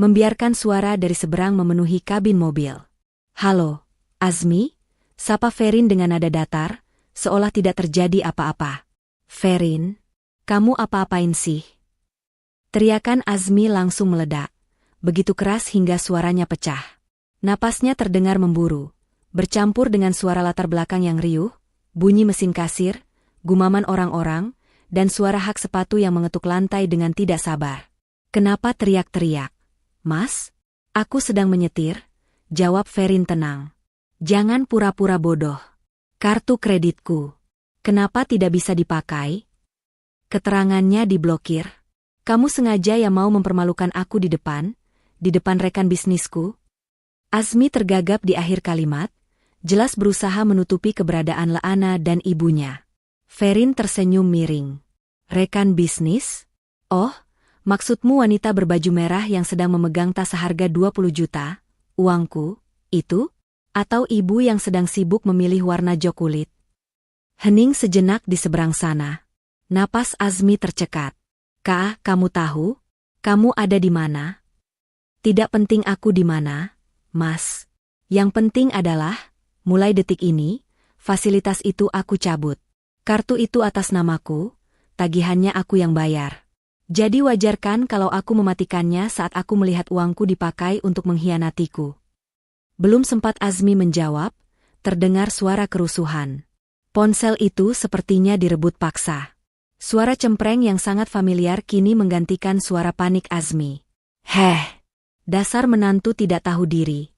membiarkan suara dari seberang memenuhi kabin mobil. Halo, Azmi? Sapa Ferin dengan nada datar, seolah tidak terjadi apa-apa. Ferin, kamu apa-apain sih? Teriakan Azmi langsung meledak, begitu keras hingga suaranya pecah. Napasnya terdengar memburu, bercampur dengan suara latar belakang yang riuh, bunyi mesin kasir, gumaman orang-orang, dan suara hak sepatu yang mengetuk lantai dengan tidak sabar. Kenapa teriak-teriak? Mas? Aku sedang menyetir, jawab Ferin tenang. Jangan pura-pura bodoh. Kartu kreditku. Kenapa tidak bisa dipakai? Keterangannya diblokir. Kamu sengaja yang mau mempermalukan aku di depan rekan bisnisku? Azmi tergagap di akhir kalimat, jelas berusaha menutupi keberadaan Leana dan ibunya. Ferin tersenyum miring. Rekan bisnis? Oh, maksudmu wanita berbaju merah yang sedang memegang tas seharga 20 juta, uangku, itu? Atau ibu yang sedang sibuk memilih warna jok kulit? Hening sejenak di seberang sana. Napas Azmi tercekat. Kak, kamu tahu? Kamu ada di mana? Tidak penting aku di mana, Mas. Yang penting adalah, mulai detik ini, fasilitas itu aku cabut. Kartu itu atas namaku, tagihannya aku yang bayar. Jadi wajar kan kalau aku mematikannya saat aku melihat uangku dipakai untuk mengkhianatiku. Belum sempat Azmi menjawab, terdengar suara kerusuhan. Ponsel itu sepertinya direbut paksa. Suara cempreng yang sangat familiar kini menggantikan suara panik Azmi. Heh, dasar menantu tidak tahu diri.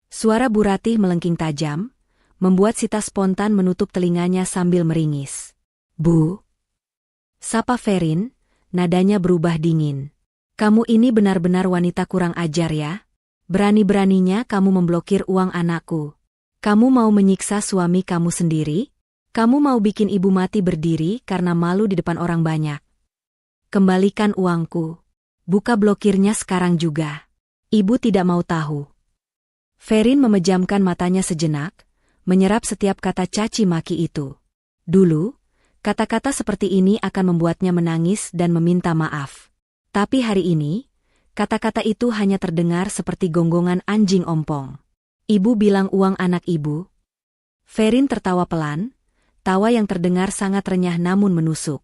Suara Bu Ratih melengking tajam, membuat Sita spontan menutup telinganya sambil meringis. Bu? Sapa Ferin, nadanya berubah dingin. Kamu ini benar-benar wanita kurang ajar ya. Berani-beraninya kamu memblokir uang anakku. Kamu mau menyiksa suami kamu sendiri? Kamu mau bikin ibu mati berdiri karena malu di depan orang banyak. Kembalikan uangku. Buka blokirnya sekarang juga. Ibu tidak mau tahu. Ferin memejamkan matanya sejenak, menyerap setiap kata caci maki itu. Dulu, kata-kata seperti ini akan membuatnya menangis dan meminta maaf. Tapi hari ini, kata-kata itu hanya terdengar seperti gonggongan anjing ompong. Ibu bilang uang anak ibu. Ferin tertawa pelan, tawa yang terdengar sangat renyah namun menusuk.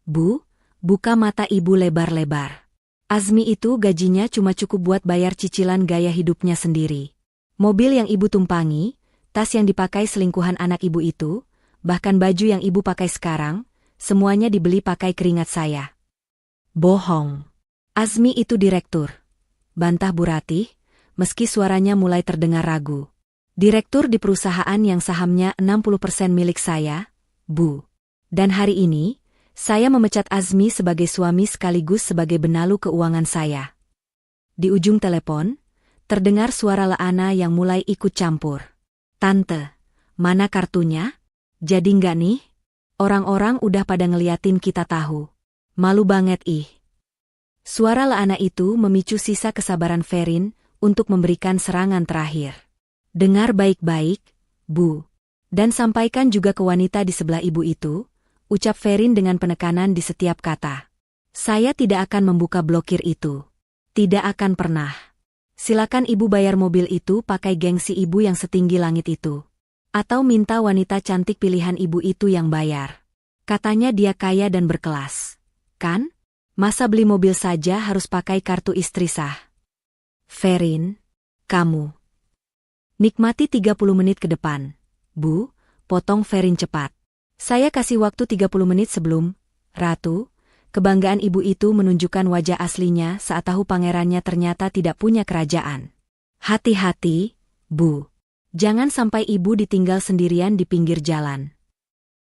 Bu, buka mata ibu lebar-lebar. Azmi itu gajinya cuma cukup buat bayar cicilan gaya hidupnya sendiri. Mobil yang ibu tumpangi, tas yang dipakai selingkuhan anak ibu itu, bahkan baju yang ibu pakai sekarang, semuanya dibeli pakai keringat saya. Bohong. Azmi itu direktur. Bantah Bu Ratih, meski suaranya mulai terdengar ragu. Direktur di perusahaan yang sahamnya 60% milik saya, Bu. Dan hari ini, saya memecat Azmi sebagai suami sekaligus sebagai benalu keuangan saya. Di ujung telepon, terdengar suara Laana yang mulai ikut campur. Tante, mana kartunya? Jadi nggak nih? Orang-orang udah pada ngeliatin kita tahu. Malu banget ih. Suara Laana itu memicu sisa kesabaran Ferin untuk memberikan serangan terakhir. Dengar baik-baik, Bu. Dan sampaikan juga ke wanita di sebelah ibu itu, ucap Ferin dengan penekanan di setiap kata. Saya tidak akan membuka blokir itu. Tidak akan pernah. Silakan ibu bayar mobil itu pakai gengsi ibu yang setinggi langit itu. Atau minta wanita cantik pilihan ibu itu yang bayar. Katanya dia kaya dan berkelas. Kan? Masa beli mobil saja harus pakai kartu istri sah? Ferin, kamu. Nikmati 30 menit ke depan. Bu, potong Ferin cepat. Saya kasih waktu 30 menit sebelum, Ratu. Kebanggaan ibu itu menunjukkan wajah aslinya saat tahu pangerannya ternyata tidak punya kerajaan. Hati-hati, Bu. Jangan sampai ibu ditinggal sendirian di pinggir jalan.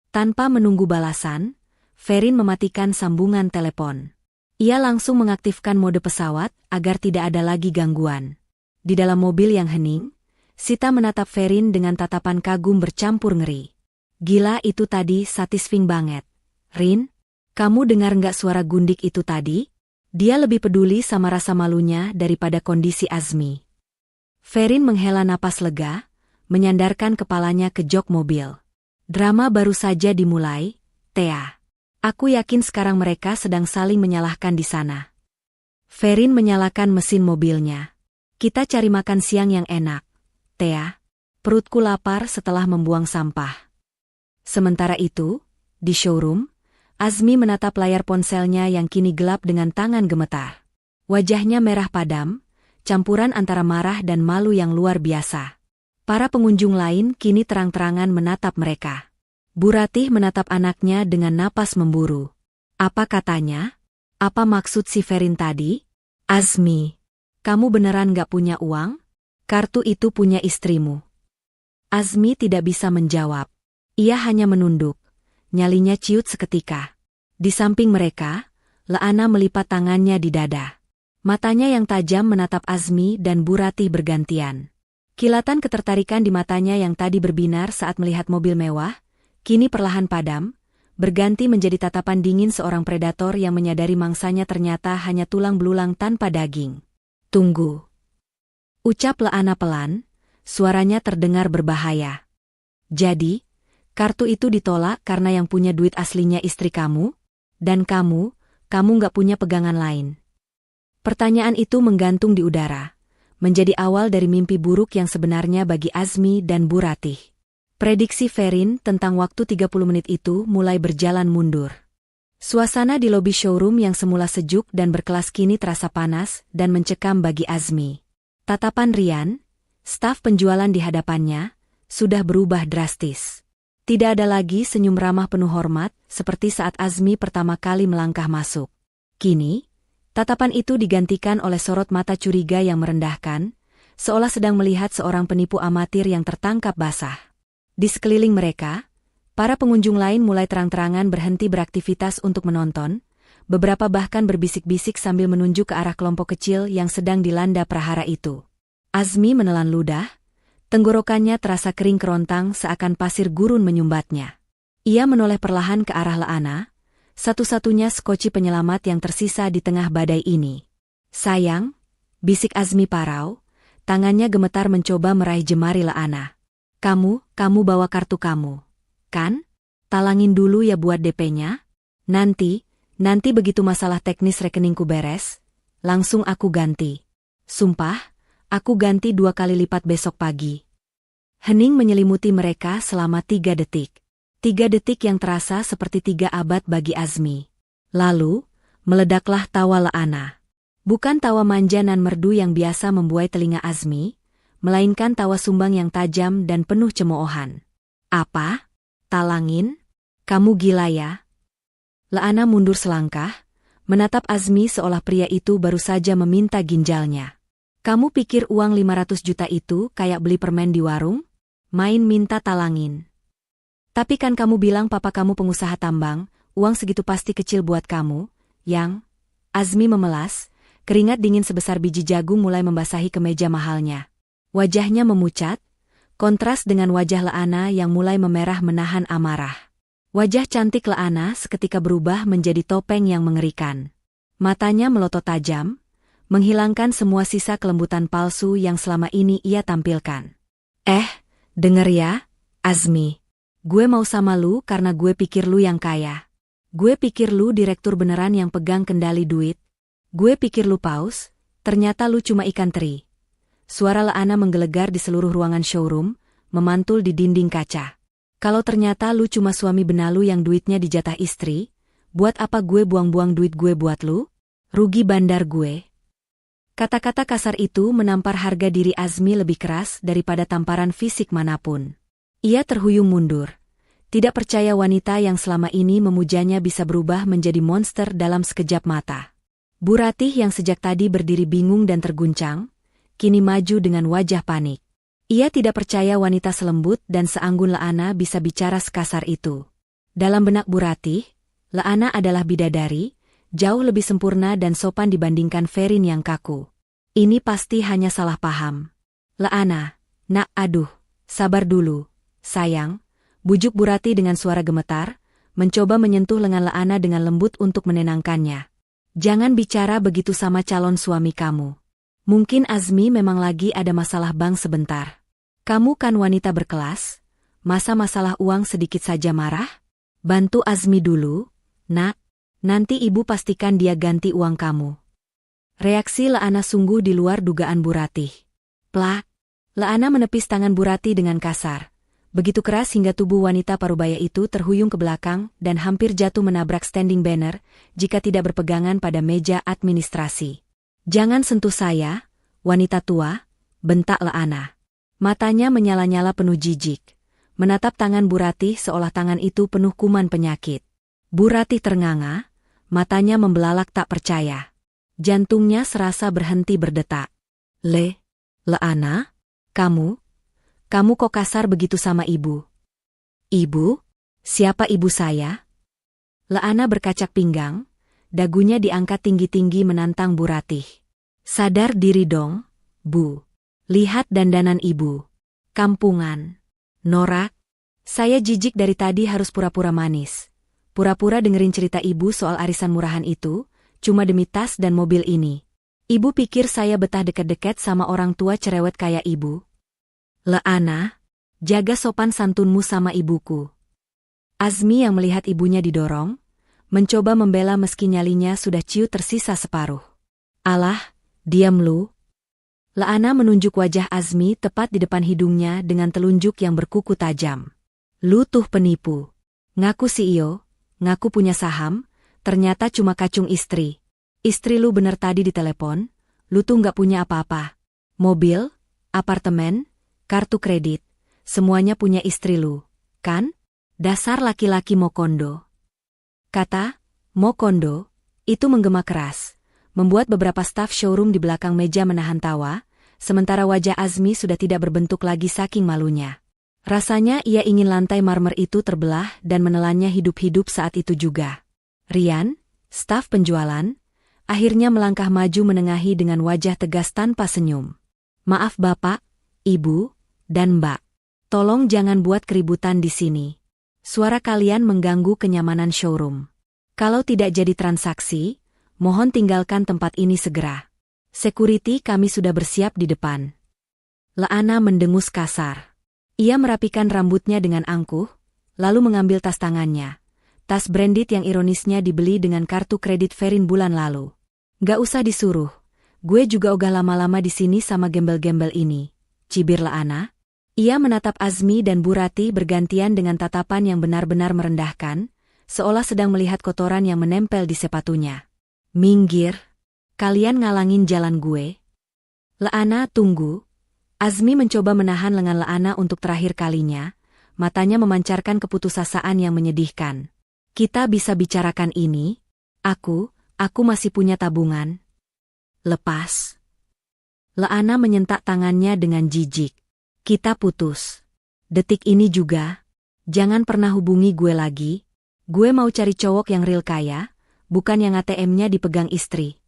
Tanpa menunggu balasan, Ferin mematikan sambungan telepon. Ia langsung mengaktifkan mode pesawat agar tidak ada lagi gangguan. Di dalam mobil yang hening, Sita menatap Ferin dengan tatapan kagum bercampur ngeri. Gila itu tadi satisfying banget. Rin, kamu dengar nggak suara gundik itu tadi? Dia lebih peduli sama rasa malunya daripada kondisi Azmi. Ferin menghela napas lega, menyandarkan kepalanya ke jok mobil. Drama baru saja dimulai, Thea. Aku yakin sekarang mereka sedang saling menyalahkan di sana. Ferin menyalakan mesin mobilnya. Kita cari makan siang yang enak, Thea. Perutku lapar setelah membuang sampah. Sementara itu, di showroom, Azmi menatap layar ponselnya yang kini gelap dengan tangan gemetar. Wajahnya merah padam, campuran antara marah dan malu yang luar biasa. Para pengunjung lain kini terang-terangan menatap mereka. Bu Ratih menatap anaknya dengan napas memburu. Apa katanya? Apa maksud si Ferin tadi? Azmi, kamu beneran gak punya uang? Kartu itu punya istrimu. Azmi tidak bisa menjawab. Ia hanya menunduk. Nyalinya ciut seketika. Di samping mereka, Laana melipat tangannya di dada. Matanya yang tajam menatap Azmi dan Bu Ratih bergantian. Kilatan ketertarikan di matanya yang tadi berbinar saat melihat mobil mewah, kini perlahan padam, berganti menjadi tatapan dingin seorang predator yang menyadari mangsanya ternyata hanya tulang belulang tanpa daging. Tunggu. Ucap Laana pelan, suaranya terdengar berbahaya. Jadi, kartu itu ditolak karena yang punya duit aslinya istri kamu? Dan kamu gak punya pegangan lain. Pertanyaan itu menggantung di udara, menjadi awal dari mimpi buruk yang sebenarnya bagi Azmi dan Bu Ratih. Prediksi Ferin tentang waktu 30 menit itu mulai berjalan mundur. Suasana di lobi showroom yang semula sejuk dan berkelas kini terasa panas dan mencekam bagi Azmi. Tatapan Rian, staf penjualan di hadapannya, sudah berubah drastis. Tidak ada lagi senyum ramah penuh hormat, seperti saat Azmi pertama kali melangkah masuk. Kini, tatapan itu digantikan oleh sorot mata curiga yang merendahkan, seolah sedang melihat seorang penipu amatir yang tertangkap basah. Di sekeliling mereka, para pengunjung lain mulai terang-terangan berhenti beraktivitas untuk menonton, beberapa bahkan berbisik-bisik sambil menunjuk ke arah kelompok kecil yang sedang dilanda prahara itu. Azmi menelan ludah, tenggorokannya terasa kering kerontang seakan pasir gurun menyumbatnya. Ia menoleh perlahan ke arah Laana, satu-satunya skoci penyelamat yang tersisa di tengah badai ini. "Sayang," bisik Azmi parau, tangannya gemetar mencoba meraih jemari Laana. Kamu bawa kartu kamu, kan? Talangin dulu ya buat DP-nya. Nanti begitu masalah teknis rekeningku beres, langsung aku ganti. Sumpah, aku ganti 2 kali lipat besok pagi." Hening menyelimuti mereka selama 3 detik. 3 detik yang terasa seperti 3 abad bagi Azmi. Lalu, meledaklah tawa Laana. Bukan tawa manja nan merdu yang biasa membuai telinga Azmi, melainkan tawa sumbang yang tajam dan penuh cemoohan. "Apa? Talangin? Kamu gila ya?" Laana mundur selangkah, menatap Azmi seolah pria itu baru saja meminta ginjalnya. "Kamu pikir uang 500 juta itu kayak beli permen di warung? Main minta talangin. Tapi kan kamu bilang papa kamu pengusaha tambang, uang segitu pasti kecil buat kamu, yang..." Azmi memelas, keringat dingin sebesar biji jagung mulai membasahi kemeja mahalnya. Wajahnya memucat, kontras dengan wajah Laana yang mulai memerah menahan amarah. Wajah cantik Laana seketika berubah menjadi topeng yang mengerikan. Matanya melotot tajam, menghilangkan semua sisa kelembutan palsu yang selama ini ia tampilkan. Denger ya, Azmi. Gue mau sama lu karena gue pikir lu yang kaya. Gue pikir lu direktur beneran yang pegang kendali duit. Gue pikir lu paus, ternyata lu cuma ikan teri. Suara Laana menggelegar di seluruh ruangan showroom, memantul di dinding kaca. "Kalau ternyata lu cuma suami benalu yang duitnya dijatah istri, buat apa gue buang-buang duit gue buat lu? Rugi bandar gue." Kata-kata kasar itu menampar harga diri Azmi lebih keras daripada tamparan fisik manapun. Ia terhuyung mundur. Tidak percaya wanita yang selama ini memujanya bisa berubah menjadi monster dalam sekejap mata. Bu Ratih yang sejak tadi berdiri bingung dan terguncang, kini maju dengan wajah panik. Ia tidak percaya wanita selembut dan seanggun Laana bisa bicara sekasar itu. Dalam benak Bu Ratih, Laana adalah bidadari, jauh lebih sempurna dan sopan dibandingkan Ferin yang kaku. Ini pasti hanya salah paham. "Laana, nak, aduh, sabar dulu, sayang," bujuk Bu Ratih dengan suara gemetar, mencoba menyentuh lengan Laana dengan lembut untuk menenangkannya. "Jangan bicara begitu sama calon suami kamu. Mungkin Azmi memang lagi ada masalah bank sebentar. Kamu kan wanita berkelas, masa masalah uang sedikit saja marah? Bantu Azmi dulu, nak, nanti ibu pastikan dia ganti uang kamu." Reaksi Laana sungguh di luar dugaan Bu Ratih. Plak! Laana menepis tangan Bu Ratih dengan kasar. Begitu keras hingga tubuh wanita parubaya itu terhuyung ke belakang dan hampir jatuh menabrak standing banner jika tidak berpegangan pada meja administrasi. "Jangan sentuh saya, wanita tua," bentak Laana. Matanya menyala-nyala penuh jijik, menatap tangan Bu Ratih seolah tangan itu penuh kuman penyakit. Bu Ratih ternganga, matanya membelalak tak percaya. Jantungnya serasa berhenti berdetak. Laana, kamu kok kasar begitu sama ibu?" "Ibu? Siapa ibu saya?" Laana berkacak pinggang, dagunya diangkat tinggi-tinggi menantang Bu Ratih. "Sadar diri dong, Bu. Lihat dandanan ibu. Kampungan. Norak. Saya jijik dari tadi harus pura-pura manis. Pura-pura dengerin cerita ibu soal arisan murahan itu, cuma demi tas dan mobil ini. Ibu pikir saya betah deket-deket sama orang tua cerewet kayak ibu? Laana, jaga sopan santunmu sama ibuku." Azmi yang melihat ibunya didorong, mencoba membela meski nyalinya sudah ciut tersisa separuh. "Alah, diam lu." Laana menunjuk wajah Azmi tepat di depan hidungnya dengan telunjuk yang berkuku tajam. "Lu tuh penipu. Ngaku CEO, ngaku punya saham, ternyata cuma kacung istri. Istri lu bener tadi di telepon, lu tuh nggak punya apa-apa. Mobil, apartemen, kartu kredit, semuanya punya istri lu, kan? Dasar laki-laki Mokondo." Kata Mokondo itu menggema keras, membuat beberapa staf showroom di belakang meja menahan tawa, sementara wajah Azmi sudah tidak berbentuk lagi saking malunya. Rasanya ia ingin lantai marmer itu terbelah dan menelannya hidup-hidup saat itu juga. "Rian, Staf penjualan akhirnya melangkah maju menengahi dengan wajah tegas tanpa senyum. Maaf Bapak, Ibu, dan Mbak. Tolong jangan buat keributan di sini. Suara kalian mengganggu kenyamanan showroom. Kalau tidak jadi transaksi, mohon tinggalkan tempat ini segera. Security kami sudah bersiap di depan. Laana mendengus kasar. Ia merapikan rambutnya dengan angkuh, lalu mengambil tas tangannya. Tas branded yang ironisnya dibeli dengan kartu kredit Ferin bulan lalu. Gak usah disuruh, gue juga ogah lama-lama di sini sama gembel-gembel ini, cibir Laana. Ia menatap Azmi dan Bu Ratih bergantian dengan tatapan yang benar-benar merendahkan, seolah sedang melihat kotoran yang menempel di sepatunya. Minggir, kalian ngalangin jalan gue. Laana, tunggu. Azmi mencoba menahan lengan Laana untuk terakhir kalinya, matanya memancarkan keputusasaan yang menyedihkan. Kita bisa bicarakan ini? Aku masih punya tabungan. Lepas. Laana menyentak tangannya dengan jijik. Kita putus. Detik ini juga. Jangan pernah hubungi gue lagi. Gue mau cari cowok yang real kaya, bukan yang ATM-nya dipegang istri.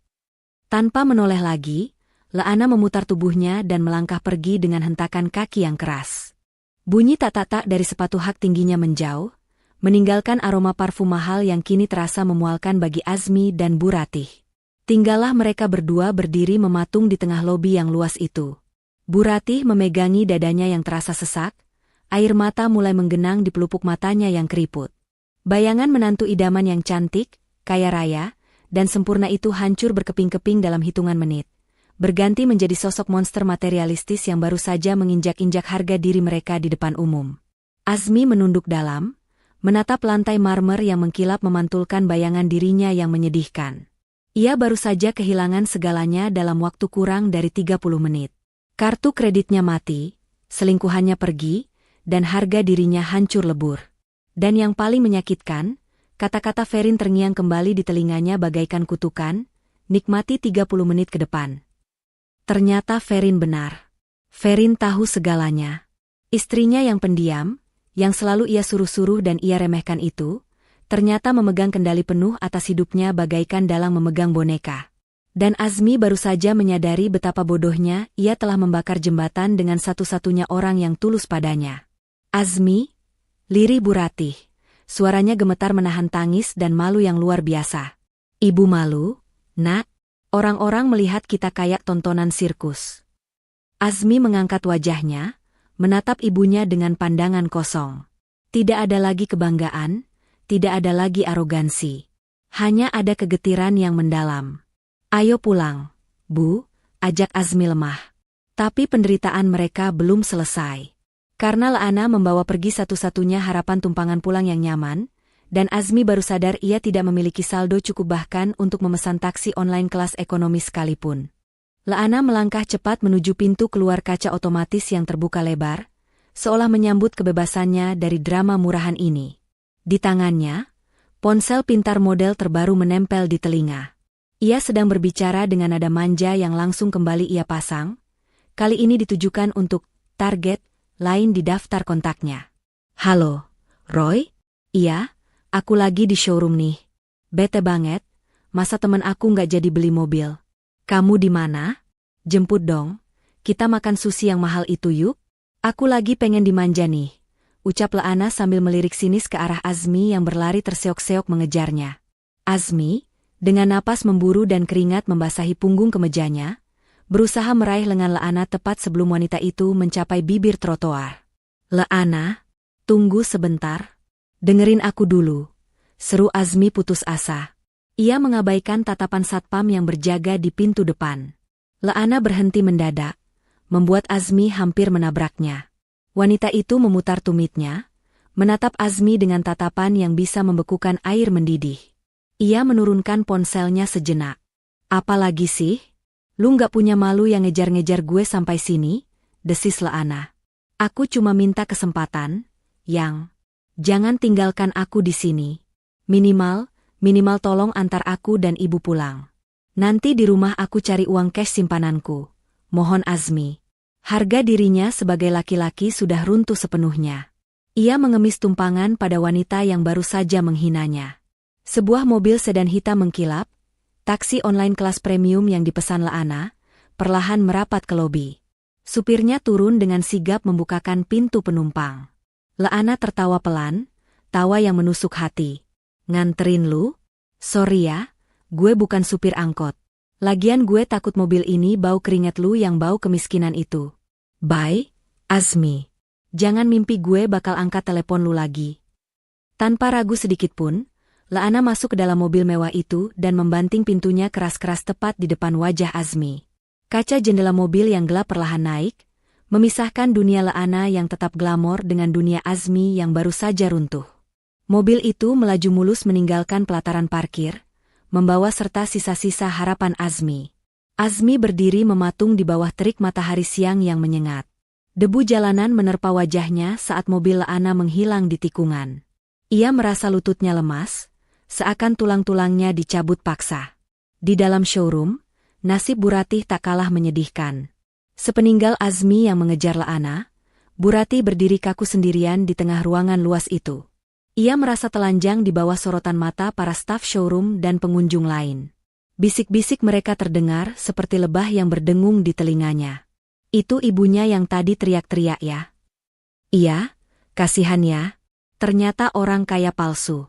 Tanpa menoleh lagi, Laana memutar tubuhnya dan melangkah pergi dengan hentakan kaki yang keras. Bunyi tak-tak dari sepatu hak tingginya menjauh, meninggalkan aroma parfum mahal yang kini terasa memualkan bagi Azmi dan Bu Ratih. Tinggallah mereka berdua berdiri mematung di tengah lobi yang luas itu. Bu Ratih memegangi dadanya yang terasa sesak, air mata mulai menggenang di pelupuk matanya yang keriput. Bayangan menantu idaman yang cantik, kaya raya, dan sempurna itu hancur berkeping-keping dalam hitungan menit. Berganti menjadi sosok monster materialistis yang baru saja menginjak-injak harga diri mereka di depan umum. Azmi menunduk dalam, menatap lantai marmer yang mengkilap memantulkan bayangan dirinya yang menyedihkan. Ia baru saja kehilangan segalanya dalam waktu kurang dari 30 menit. Kartu kreditnya mati, selingkuhannya pergi, dan harga dirinya hancur lebur. Dan yang paling menyakitkan, kata-kata Ferin terngiang kembali di telinganya bagaikan kutukan, nikmati 30 menit ke depan. Ternyata Ferin benar. Ferin tahu segalanya. Istrinya yang pendiam, yang selalu ia suruh-suruh dan ia remehkan itu, ternyata memegang kendali penuh atas hidupnya bagaikan dalang memegang boneka. Dan Azmi baru saja menyadari betapa bodohnya ia telah membakar jembatan dengan satu-satunya orang yang tulus padanya. Azmi, lirih Bu Ratih. Suaranya gemetar menahan tangis dan malu yang luar biasa. Ibu malu, Nak? Orang-orang melihat kita kayak tontonan sirkus. Azmi mengangkat wajahnya, menatap ibunya dengan pandangan kosong. Tidak ada lagi kebanggaan, tidak ada lagi arogansi. Hanya ada kegetiran yang mendalam. Ayo pulang, Bu, ajak Azmi lemah. Tapi penderitaan mereka belum selesai. Karena Laana membawa pergi satu-satunya harapan tumpangan pulang yang nyaman, dan Azmi baru sadar ia tidak memiliki saldo cukup bahkan untuk memesan taksi online kelas ekonomi sekalipun. Laana melangkah cepat menuju pintu keluar kaca otomatis yang terbuka lebar, seolah menyambut kebebasannya dari drama murahan ini. Di tangannya, ponsel pintar model terbaru menempel di telinga. Ia sedang berbicara dengan nada manja yang langsung kembali ia pasang, kali ini ditujukan untuk target lain di daftar kontaknya. Halo, Roy? Iya, aku lagi di showroom nih. Bete banget, masa temen aku nggak jadi beli mobil. Kamu di mana? Jemput dong, kita makan sushi yang mahal itu yuk. Aku lagi pengen dimanja nih, ucap Laana sambil melirik sinis ke arah Azmi yang berlari terseok-seok mengejarnya. Azmi, dengan napas memburu dan keringat membasahi punggung kemejanya, berusaha meraih lengan Laana tepat sebelum wanita itu mencapai bibir trotoar. Laana, tunggu sebentar. Dengerin aku dulu, seru Azmi putus asa. Ia mengabaikan tatapan satpam yang berjaga di pintu depan. Laana berhenti mendadak, membuat Azmi hampir menabraknya. Wanita itu memutar tumitnya, menatap Azmi dengan tatapan yang bisa membekukan air mendidih. Ia menurunkan ponselnya sejenak. Apalagi sih? Lu nggak punya malu yang ngejar-ngejar gue sampai sini? Desis Laana. Aku cuma minta kesempatan, Yang. Jangan tinggalkan aku di sini. Minimal tolong antar aku dan ibu pulang. Nanti di rumah aku cari uang cash simpananku. Mohon Azmi. Harga dirinya sebagai laki-laki sudah runtuh sepenuhnya. Ia mengemis tumpangan pada wanita yang baru saja menghinanya. Sebuah mobil sedan hitam mengkilap, taksi online kelas premium yang dipesan Laana, perlahan merapat ke lobi. Supirnya turun dengan sigap membukakan pintu penumpang. Laana tertawa pelan, tawa yang menusuk hati. Nganterin lu? Sorry ya, gue bukan supir angkot. Lagian gue takut mobil ini bau keringat lu yang bau kemiskinan itu. Bye, Azmi. Jangan mimpi gue bakal angkat telepon lu lagi. Tanpa ragu sedikitpun, Laana masuk ke dalam mobil mewah itu dan membanting pintunya keras-keras tepat di depan wajah Azmi. Kaca jendela mobil yang gelap perlahan naik, memisahkan dunia Laana yang tetap glamor dengan dunia Azmi yang baru saja runtuh. Mobil itu melaju mulus meninggalkan pelataran parkir, membawa serta sisa-sisa harapan Azmi. Azmi berdiri mematung di bawah terik matahari siang yang menyengat. Debu jalanan menerpa wajahnya saat mobil Laana menghilang di tikungan. Ia merasa lututnya lemas, seakan tulang-tulangnya dicabut paksa. Di dalam showroom, nasib Bu Ratih tak kalah menyedihkan. Sepeninggal Azmi yang mengejar Laana, Bu Ratih berdiri kaku sendirian di tengah ruangan luas itu. Ia merasa telanjang di bawah sorotan mata para staf showroom dan pengunjung lain. Bisik-bisik mereka terdengar seperti lebah yang berdengung di telinganya. Itu ibunya yang tadi teriak-teriak ya? Iya, kasihan ya. Ternyata orang kaya palsu.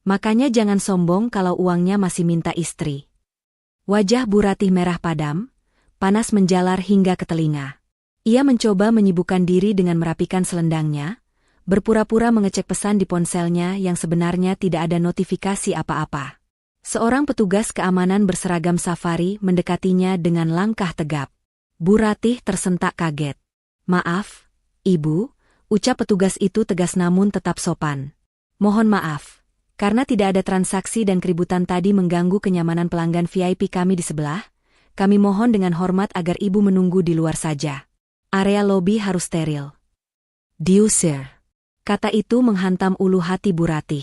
Makanya jangan sombong kalau uangnya masih minta istri. Wajah Bu Ratih merah padam, panas menjalar hingga ke telinga. Ia mencoba menyibukkan diri dengan merapikan selendangnya, berpura-pura mengecek pesan di ponselnya yang sebenarnya tidak ada notifikasi apa-apa. Seorang petugas keamanan berseragam safari mendekatinya dengan langkah tegap. Bu Ratih tersentak kaget. Maaf, Ibu, ucap petugas itu tegas namun tetap sopan. Mohon maaf. Karena tidak ada transaksi dan keributan tadi mengganggu kenyamanan pelanggan VIP kami di sebelah, kami mohon dengan hormat agar Ibu menunggu di luar saja. Area lobi harus steril. Diusir. Kata itu menghantam ulu hati Bu Ratih.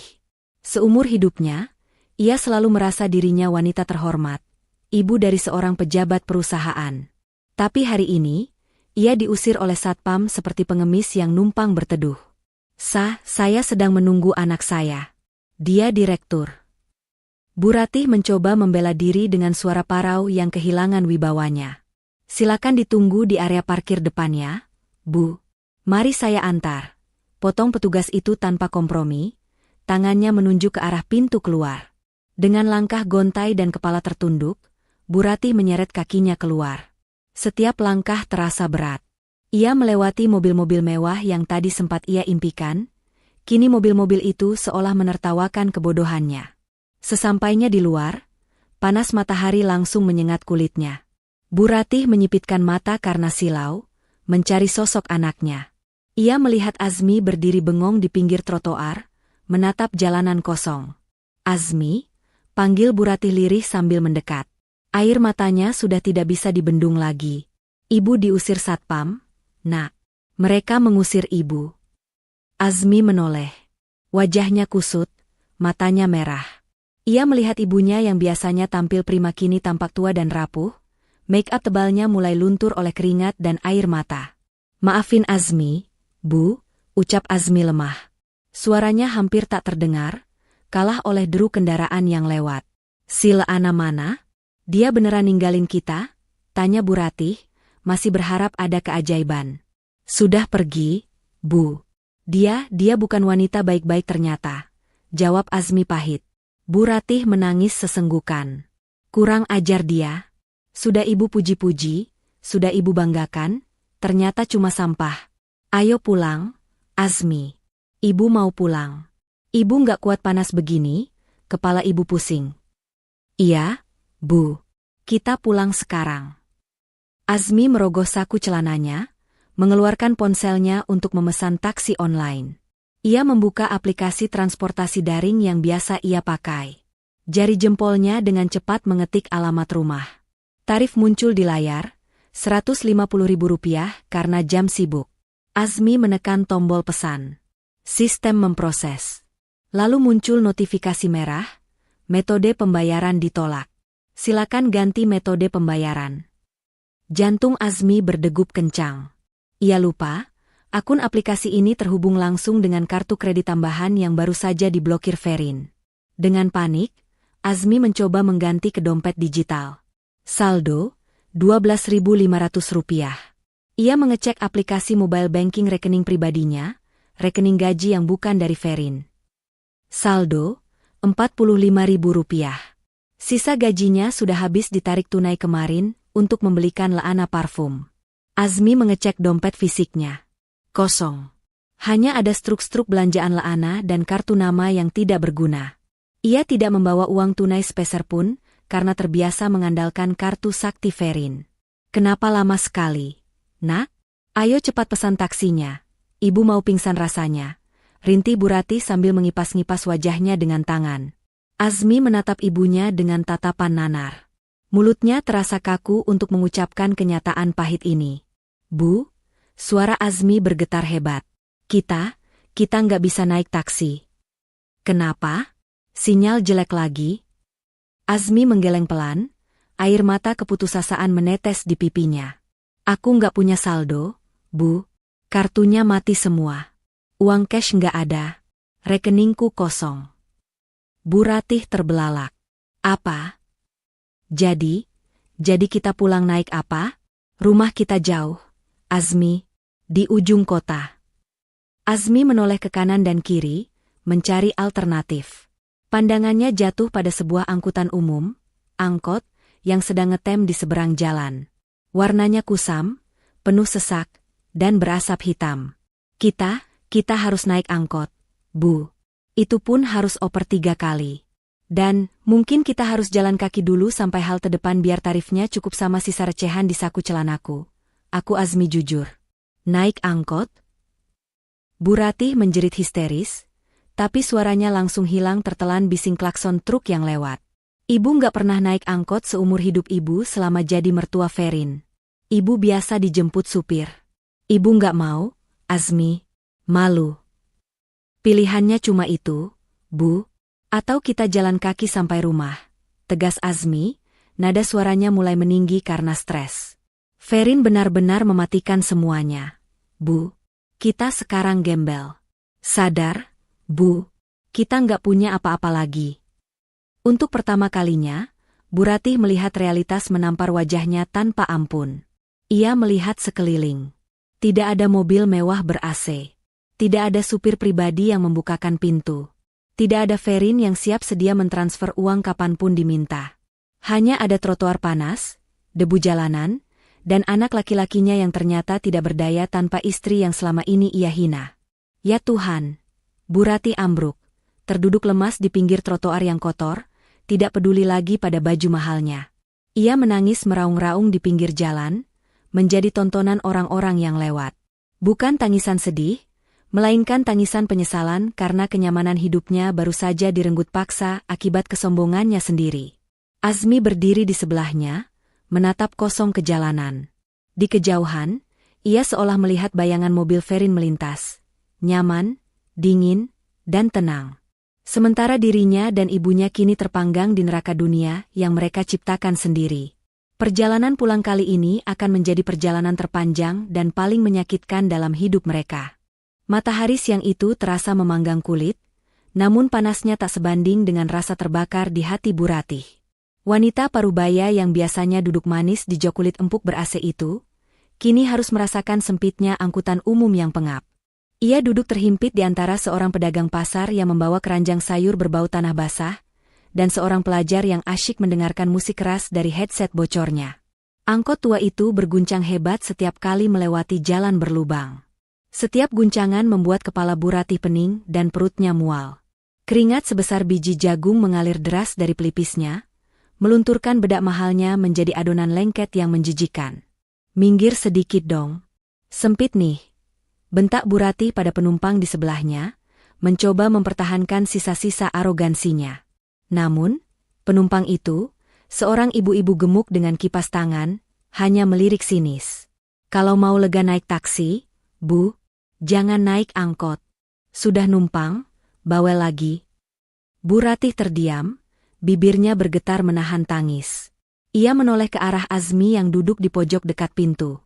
Seumur hidupnya, ia selalu merasa dirinya wanita terhormat, ibu dari seorang pejabat perusahaan. Tapi hari ini, ia diusir oleh satpam seperti pengemis yang numpang berteduh. Saya sedang menunggu anak saya. Dia direktur. Bu Ratih mencoba membela diri dengan suara parau yang kehilangan wibawanya. Silakan ditunggu di area parkir depannya, Bu. Mari saya antar. Potong petugas itu tanpa kompromi, tangannya menunjuk ke arah pintu keluar. Dengan langkah gontai dan kepala tertunduk, Bu Ratih menyeret kakinya keluar. Setiap langkah terasa berat. Ia melewati mobil-mobil mewah yang tadi sempat ia impikan. Kini mobil-mobil itu seolah menertawakan kebodohannya. Sesampainya di luar, panas matahari langsung menyengat kulitnya. Bu Ratih menyipitkan mata karena silau, mencari sosok anaknya. Ia melihat Azmi berdiri bengong di pinggir trotoar, menatap jalanan kosong. Azmi, panggil Bu Ratih lirih sambil mendekat. Air matanya sudah tidak bisa dibendung lagi. Ibu diusir satpam, Nak. Mereka mengusir ibu. Azmi menoleh. Wajahnya kusut, matanya merah. Ia melihat ibunya yang biasanya tampil prima kini tampak tua dan rapuh, make-up tebalnya mulai luntur oleh keringat dan air mata. Maafin Azmi, Bu, ucap Azmi lemah. Suaranya hampir tak terdengar, kalah oleh deru kendaraan yang lewat. Si Laana mana? Dia beneran ninggalin kita? Tanya Bu Ratih, masih berharap ada keajaiban. Sudah pergi, Bu. Dia bukan wanita baik-baik ternyata, jawab Azmi pahit. Bu Ratih menangis sesenggukan. Kurang ajar dia. Sudah ibu puji-puji, sudah ibu banggakan, ternyata cuma sampah. Ayo pulang, Azmi. Ibu mau pulang. Ibu nggak kuat panas begini, kepala ibu pusing. Iya, Bu. Kita pulang sekarang. Azmi merogoh saku celananya, mengeluarkan ponselnya untuk memesan taksi online. Ia membuka aplikasi transportasi daring yang biasa ia pakai. Jari jempolnya dengan cepat mengetik alamat rumah. Tarif muncul di layar, Rp150.000 karena jam sibuk. Azmi menekan tombol pesan. Sistem memproses. Lalu muncul notifikasi merah, metode pembayaran ditolak. Silakan ganti metode pembayaran. Jantung Azmi berdegup kencang. Ia lupa, akun aplikasi ini terhubung langsung dengan kartu kredit tambahan yang baru saja diblokir Ferin. Dengan panik, Azmi mencoba mengganti ke dompet digital. Saldo, Rp12.500. Ia mengecek aplikasi mobile banking rekening pribadinya, rekening gaji yang bukan dari Ferin. Saldo, Rp45.000. Sisa gajinya sudah habis ditarik tunai kemarin untuk membelikan Laana parfum. Azmi mengecek dompet fisiknya. Kosong. Hanya ada struk-struk belanjaan Laana dan kartu nama yang tidak berguna. Ia tidak membawa uang tunai sepeser pun, karena terbiasa mengandalkan kartu sakti Ferin. Kenapa lama sekali? Nak? Ayo cepat pesan taksinya. Ibu mau pingsan rasanya. Rintih Bu Ratih sambil mengipas-ngipas wajahnya dengan tangan. Azmi menatap ibunya dengan tatapan nanar. Mulutnya terasa kaku untuk mengucapkan kenyataan pahit ini. Bu, suara Azmi bergetar hebat. Kita nggak bisa naik taksi. Kenapa? Sinyal jelek lagi? Azmi menggeleng pelan, air mata keputusasaan menetes di pipinya. Aku nggak punya saldo, Bu. Kartunya mati semua. Uang cash nggak ada. Rekeningku kosong. Bu Ratih terbelalak. Apa? Jadi kita pulang naik apa? Rumah kita jauh, Azmi, di ujung kota. Azmi menoleh ke kanan dan kiri, mencari alternatif. Pandangannya jatuh pada sebuah angkutan umum, angkot, yang sedang ngetem di seberang jalan. Warnanya kusam, penuh sesak, dan berasap hitam. Kita harus naik angkot, Bu. Itu pun harus oper 3 kali. Dan, mungkin kita harus jalan kaki dulu sampai halte depan biar tarifnya cukup sama sisa recehan di saku celanaku. Aku Azmi jujur. Naik angkot? Bu Ratih menjerit histeris, tapi suaranya langsung hilang tertelan bising klakson truk yang lewat. Ibu nggak pernah naik angkot seumur hidup ibu selama jadi mertua Ferin. Ibu biasa dijemput supir. Ibu nggak mau, Azmi. Malu. Pilihannya cuma itu, Bu. Atau kita jalan kaki sampai rumah. Tegas Azmi, nada suaranya mulai meninggi karena stres. Ferin benar-benar mematikan semuanya. Bu, kita sekarang gembel. Sadar, Bu, kita nggak punya apa-apa lagi. Untuk pertama kalinya, Bu Ratih melihat realitas menampar wajahnya tanpa ampun. Ia melihat sekeliling. Tidak ada mobil mewah ber-AC. Tidak ada supir pribadi yang membukakan pintu. Tidak ada Ferin yang siap sedia mentransfer uang kapanpun diminta. Hanya ada trotoar panas, debu jalanan, dan anak laki-lakinya yang ternyata tidak berdaya tanpa istri yang selama ini ia hina. Ya Tuhan! Bu Ratih ambruk, terduduk lemas di pinggir trotoar yang kotor, tidak peduli lagi pada baju mahalnya. Ia menangis meraung-raung di pinggir jalan, menjadi tontonan orang-orang yang lewat. Bukan tangisan sedih, melainkan tangisan penyesalan karena kenyamanan hidupnya baru saja direnggut paksa akibat kesombongannya sendiri. Azmi berdiri di sebelahnya, menatap kosong ke jalanan. Di kejauhan, ia seolah melihat bayangan mobil Ferin melintas. Nyaman, dingin, dan tenang. Sementara dirinya dan ibunya kini terpanggang di neraka dunia yang mereka ciptakan sendiri. Perjalanan pulang kali ini akan menjadi perjalanan terpanjang dan paling menyakitkan dalam hidup mereka. Matahari siang itu terasa memanggang kulit, namun panasnya tak sebanding dengan rasa terbakar di hati Bu Ratih. Wanita parubaya yang biasanya duduk manis di jok kulit empuk ber-AC itu, kini harus merasakan sempitnya angkutan umum yang pengap. Ia duduk terhimpit di antara seorang pedagang pasar yang membawa keranjang sayur berbau tanah basah, dan seorang pelajar yang asyik mendengarkan musik keras dari headset bocornya. Angkot tua itu berguncang hebat setiap kali melewati jalan berlubang. Setiap guncangan membuat kepala Bu Ratih pening dan perutnya mual. Keringat sebesar biji jagung mengalir deras dari pelipisnya, melunturkan bedak mahalnya menjadi adonan lengket yang menjijikan. Minggir sedikit dong. Sempit nih. Bentak Bu Ratih pada penumpang di sebelahnya, mencoba mempertahankan sisa-sisa arogansinya. Namun, penumpang itu, seorang ibu-ibu gemuk dengan kipas tangan, hanya melirik sinis. Kalau mau lega naik taksi, Bu, jangan naik angkot. Sudah numpang, bawel lagi. Bu Ratih terdiam, bibirnya bergetar menahan tangis. Ia menoleh ke arah Azmi yang duduk di pojok dekat pintu.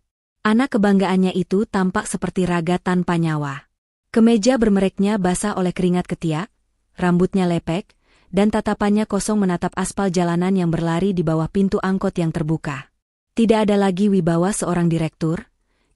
Anak kebanggaannya itu tampak seperti raga tanpa nyawa. Kemeja bermereknya basah oleh keringat ketiak, rambutnya lepek, dan tatapannya kosong menatap aspal jalanan yang berlari di bawah pintu angkot yang terbuka. Tidak ada lagi wibawa seorang direktur,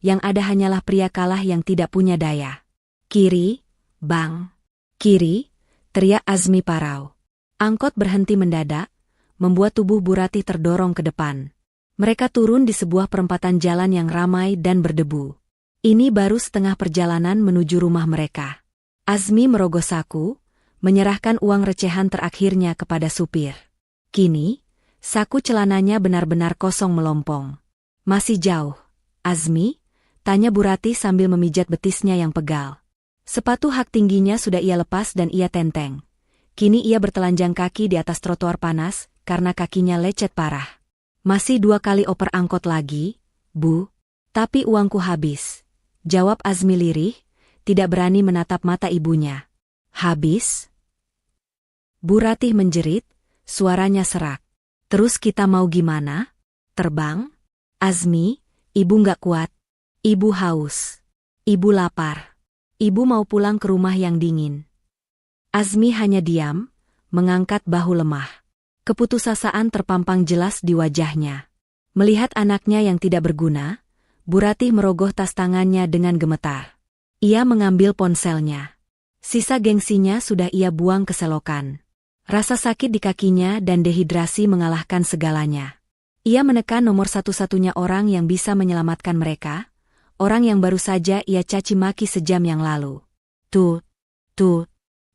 yang ada hanyalah pria kalah yang tidak punya daya. "Kiri, Bang. Kiri," teriak Azmi parau. Angkot berhenti mendadak, membuat tubuh Bu Ratih terdorong ke depan. Mereka turun di sebuah perempatan jalan yang ramai dan berdebu. Ini baru setengah perjalanan menuju rumah mereka. Azmi merogoh saku, menyerahkan uang recehan terakhirnya kepada supir. Kini, saku celananya benar-benar kosong melompong. "Masih jauh, Azmi?" tanya Bu Ratih sambil memijat betisnya yang pegal. Sepatu hak tingginya sudah ia lepas dan ia tenteng. Kini ia bertelanjang kaki di atas trotoar panas, karena kakinya lecet parah. "Masih 2 kali oper angkot lagi, Bu. Tapi uangku habis," jawab Azmi lirih, tidak berani menatap mata ibunya. "Habis?" Bu Ratih menjerit, suaranya serak. "Terus kita mau gimana? Terbang?" "Azmi, ibu nggak kuat. Ibu haus. Ibu lapar. Ibu mau pulang ke rumah yang dingin." Azmi hanya diam, mengangkat bahu lemah. Keputusasaan terpampang jelas di wajahnya. Melihat anaknya yang tidak berguna, Bu Ratih merogoh tas tangannya dengan gemetar. Ia mengambil ponselnya. Sisa gengsinya sudah ia buang ke selokan. Rasa sakit di kakinya dan dehidrasi mengalahkan segalanya. Ia menekan nomor satu-satunya orang yang bisa menyelamatkan mereka, orang yang baru saja ia caci maki sejam yang lalu. Tut, tut.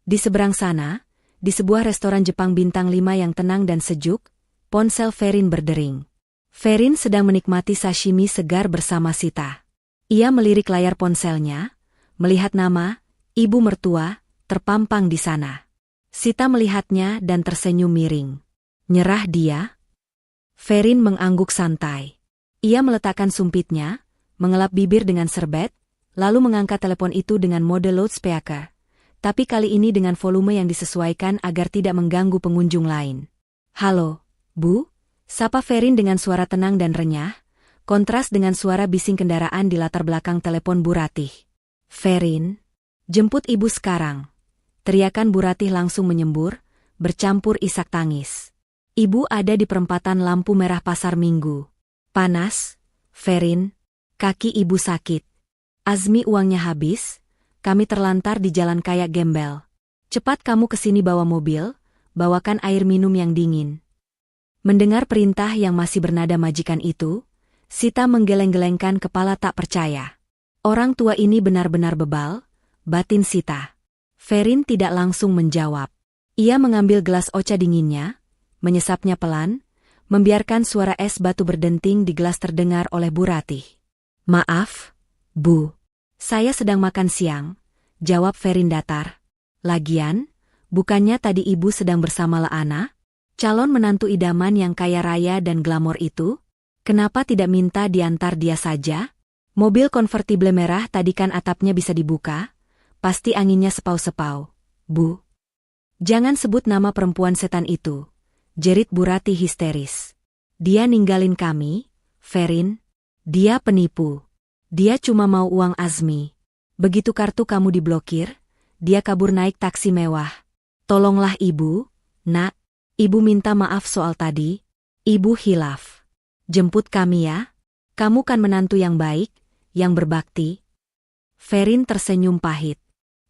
Di seberang sana, di sebuah restoran Jepang bintang 5 yang tenang dan sejuk, ponsel Ferin berdering. Ferin sedang menikmati sashimi segar bersama Sita. Ia melirik layar ponselnya, melihat nama, ibu mertua, terpampang di sana. Sita melihatnya dan tersenyum miring. "Nyerah dia?" Ferin mengangguk santai. Ia meletakkan sumpitnya, mengelap bibir dengan serbet, lalu mengangkat telepon itu dengan mode loudspeaker. Tapi kali ini dengan volume yang disesuaikan agar tidak mengganggu pengunjung lain. "Halo, Bu?" sapa Ferin dengan suara tenang dan renyah, kontras dengan suara bising kendaraan di latar belakang telepon Bu Ratih. "Ferin, jemput ibu sekarang." Teriakan Bu Ratih langsung menyembur, bercampur isak tangis. "Ibu ada di perempatan lampu merah Pasar Minggu. Panas, Ferin. Kaki ibu sakit. Azmi uangnya habis. Kami terlantar di jalan kayak gembel. Cepat kamu kesini bawa mobil, bawakan air minum yang dingin." Mendengar perintah yang masih bernada majikan itu, Sita menggeleng-gelengkan kepala tak percaya. Orang tua ini benar-benar bebal, batin Sita. Ferin tidak langsung menjawab. Ia mengambil gelas ocha dinginnya, menyesapnya pelan, membiarkan suara es batu berdenting di gelas terdengar oleh Bu Ratih. "Maaf, Bu. Saya sedang makan siang," jawab Ferin datar. "Lagian, bukannya tadi ibu sedang bersama Laana, calon menantu idaman yang kaya raya dan glamor itu? Kenapa tidak minta diantar dia saja? Mobil konvertible merah tadi kan atapnya bisa dibuka, pasti anginnya sepau-sepau, Bu." "Jangan sebut nama perempuan setan itu," jerit Bu Ratih histeris. "Dia ninggalin kami, Ferin. Dia penipu. Dia cuma mau uang Azmi. Begitu kartu kamu diblokir, dia kabur naik taksi mewah. Tolonglah ibu, Nak. Ibu minta maaf soal tadi. Ibu hilaf. Jemput kami ya. Kamu kan menantu yang baik, yang berbakti." Ferin tersenyum pahit.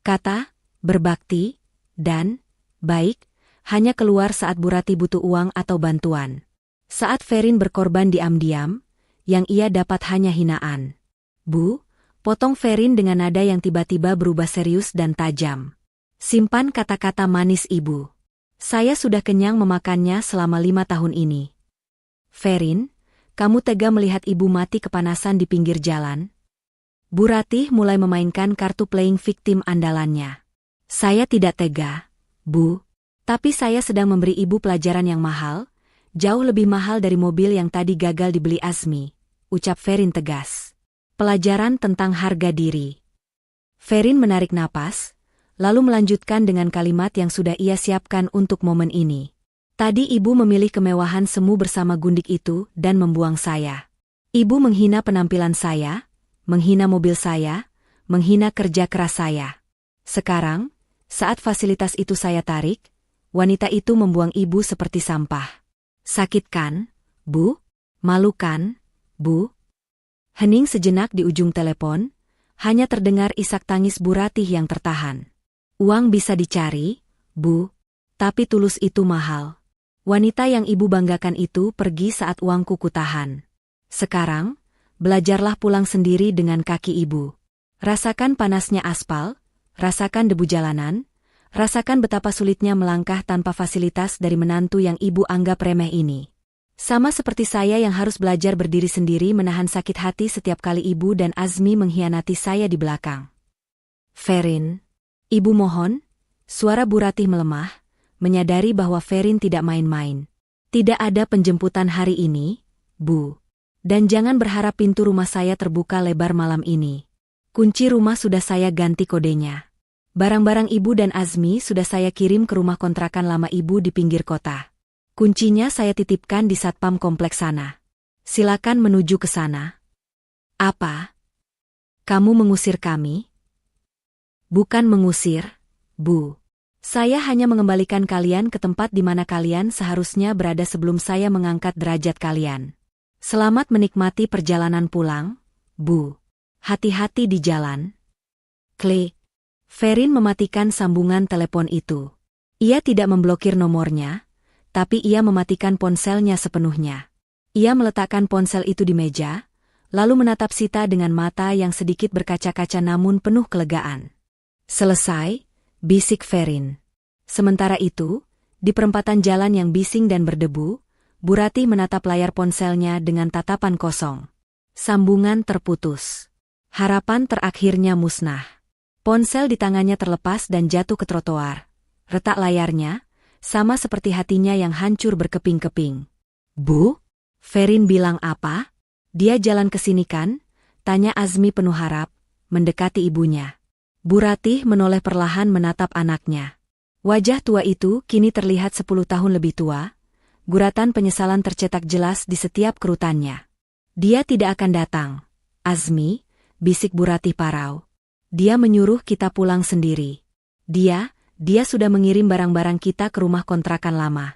Kata, berbakti, dan baik, hanya keluar saat Bu Ratih butuh uang atau bantuan. Saat Ferin berkorban diam-diam, yang ia dapat hanya hinaan. "Bu," potong Ferin dengan nada yang tiba-tiba berubah serius dan tajam. "Simpan kata-kata manis ibu. Saya sudah kenyang memakannya selama 5 tahun ini." "Ferin, kamu tega melihat ibu mati kepanasan di pinggir jalan?" Bu Ratih mulai memainkan kartu playing victim andalannya. "Saya tidak tega, Bu. Tapi saya sedang memberi ibu pelajaran yang mahal, jauh lebih mahal dari mobil yang tadi gagal dibeli Azmi," ucap Ferin tegas. "Pelajaran tentang harga diri." Ferin menarik napas, lalu melanjutkan dengan kalimat yang sudah ia siapkan untuk momen ini. "Tadi ibu memilih kemewahan semu bersama gundik itu dan membuang saya. Ibu menghina penampilan saya, menghina mobil saya, menghina kerja keras saya. Sekarang, saat fasilitas itu saya tarik, wanita itu membuang ibu seperti sampah. Sakit kan, Bu? Malu kan, Bu? Hening sejenak di ujung telepon, hanya terdengar isak tangis Bu Ratih yang tertahan. Uang bisa dicari, Bu, tapi tulus itu mahal. Wanita yang ibu banggakan itu pergi saat uangku kutahan. Sekarang, belajarlah pulang sendiri dengan kaki ibu. Rasakan panasnya aspal, rasakan debu jalanan, rasakan betapa sulitnya melangkah tanpa fasilitas dari menantu yang ibu anggap remeh ini. Sama seperti saya yang harus belajar berdiri sendiri menahan sakit hati setiap kali ibu dan Azmi mengkhianati saya di belakang. Ferin, ibu mohon, suara Bu Ratih melemah, menyadari bahwa Ferin tidak main-main. Tidak ada penjemputan hari ini, Bu. Dan jangan berharap pintu rumah saya terbuka lebar malam ini. Kunci rumah sudah saya ganti kodenya. Barang-barang ibu dan Azmi sudah saya kirim ke rumah kontrakan lama ibu di pinggir kota. Kuncinya saya titipkan di satpam kompleks sana. Silakan menuju ke sana. Apa? Kamu mengusir kami? Bukan mengusir, Bu. Saya hanya mengembalikan kalian ke tempat di mana kalian seharusnya berada sebelum saya mengangkat derajat kalian. Selamat menikmati perjalanan pulang, Bu. Hati-hati di jalan. Klik. Ferin mematikan sambungan telepon itu. Ia tidak memblokir nomornya, tapi ia mematikan ponselnya sepenuhnya. Ia meletakkan ponsel itu di meja, lalu menatap Sita dengan mata yang sedikit berkaca-kaca namun penuh kelegaan. Selesai, bisik Ferin. Sementara itu, di perempatan jalan yang bising dan berdebu, Bu Ratih menatap layar ponselnya dengan tatapan kosong. Sambungan terputus. Harapan terakhirnya musnah. Ponsel di tangannya terlepas dan jatuh ke trotoar. Retak layarnya, sama seperti hatinya yang hancur berkeping-keping. Bu? Ferin bilang apa? Dia jalan ke sini kan? Tanya Azmi penuh harap, mendekati ibunya. Bu Ratih menoleh perlahan menatap anaknya. Wajah tua itu kini terlihat 10 tahun lebih tua. Guratan penyesalan tercetak jelas di setiap kerutannya. Dia tidak akan datang. Azmi, bisik Bu Ratih parau. Dia menyuruh kita pulang sendiri. Dia sudah mengirim barang-barang kita ke rumah kontrakan lama.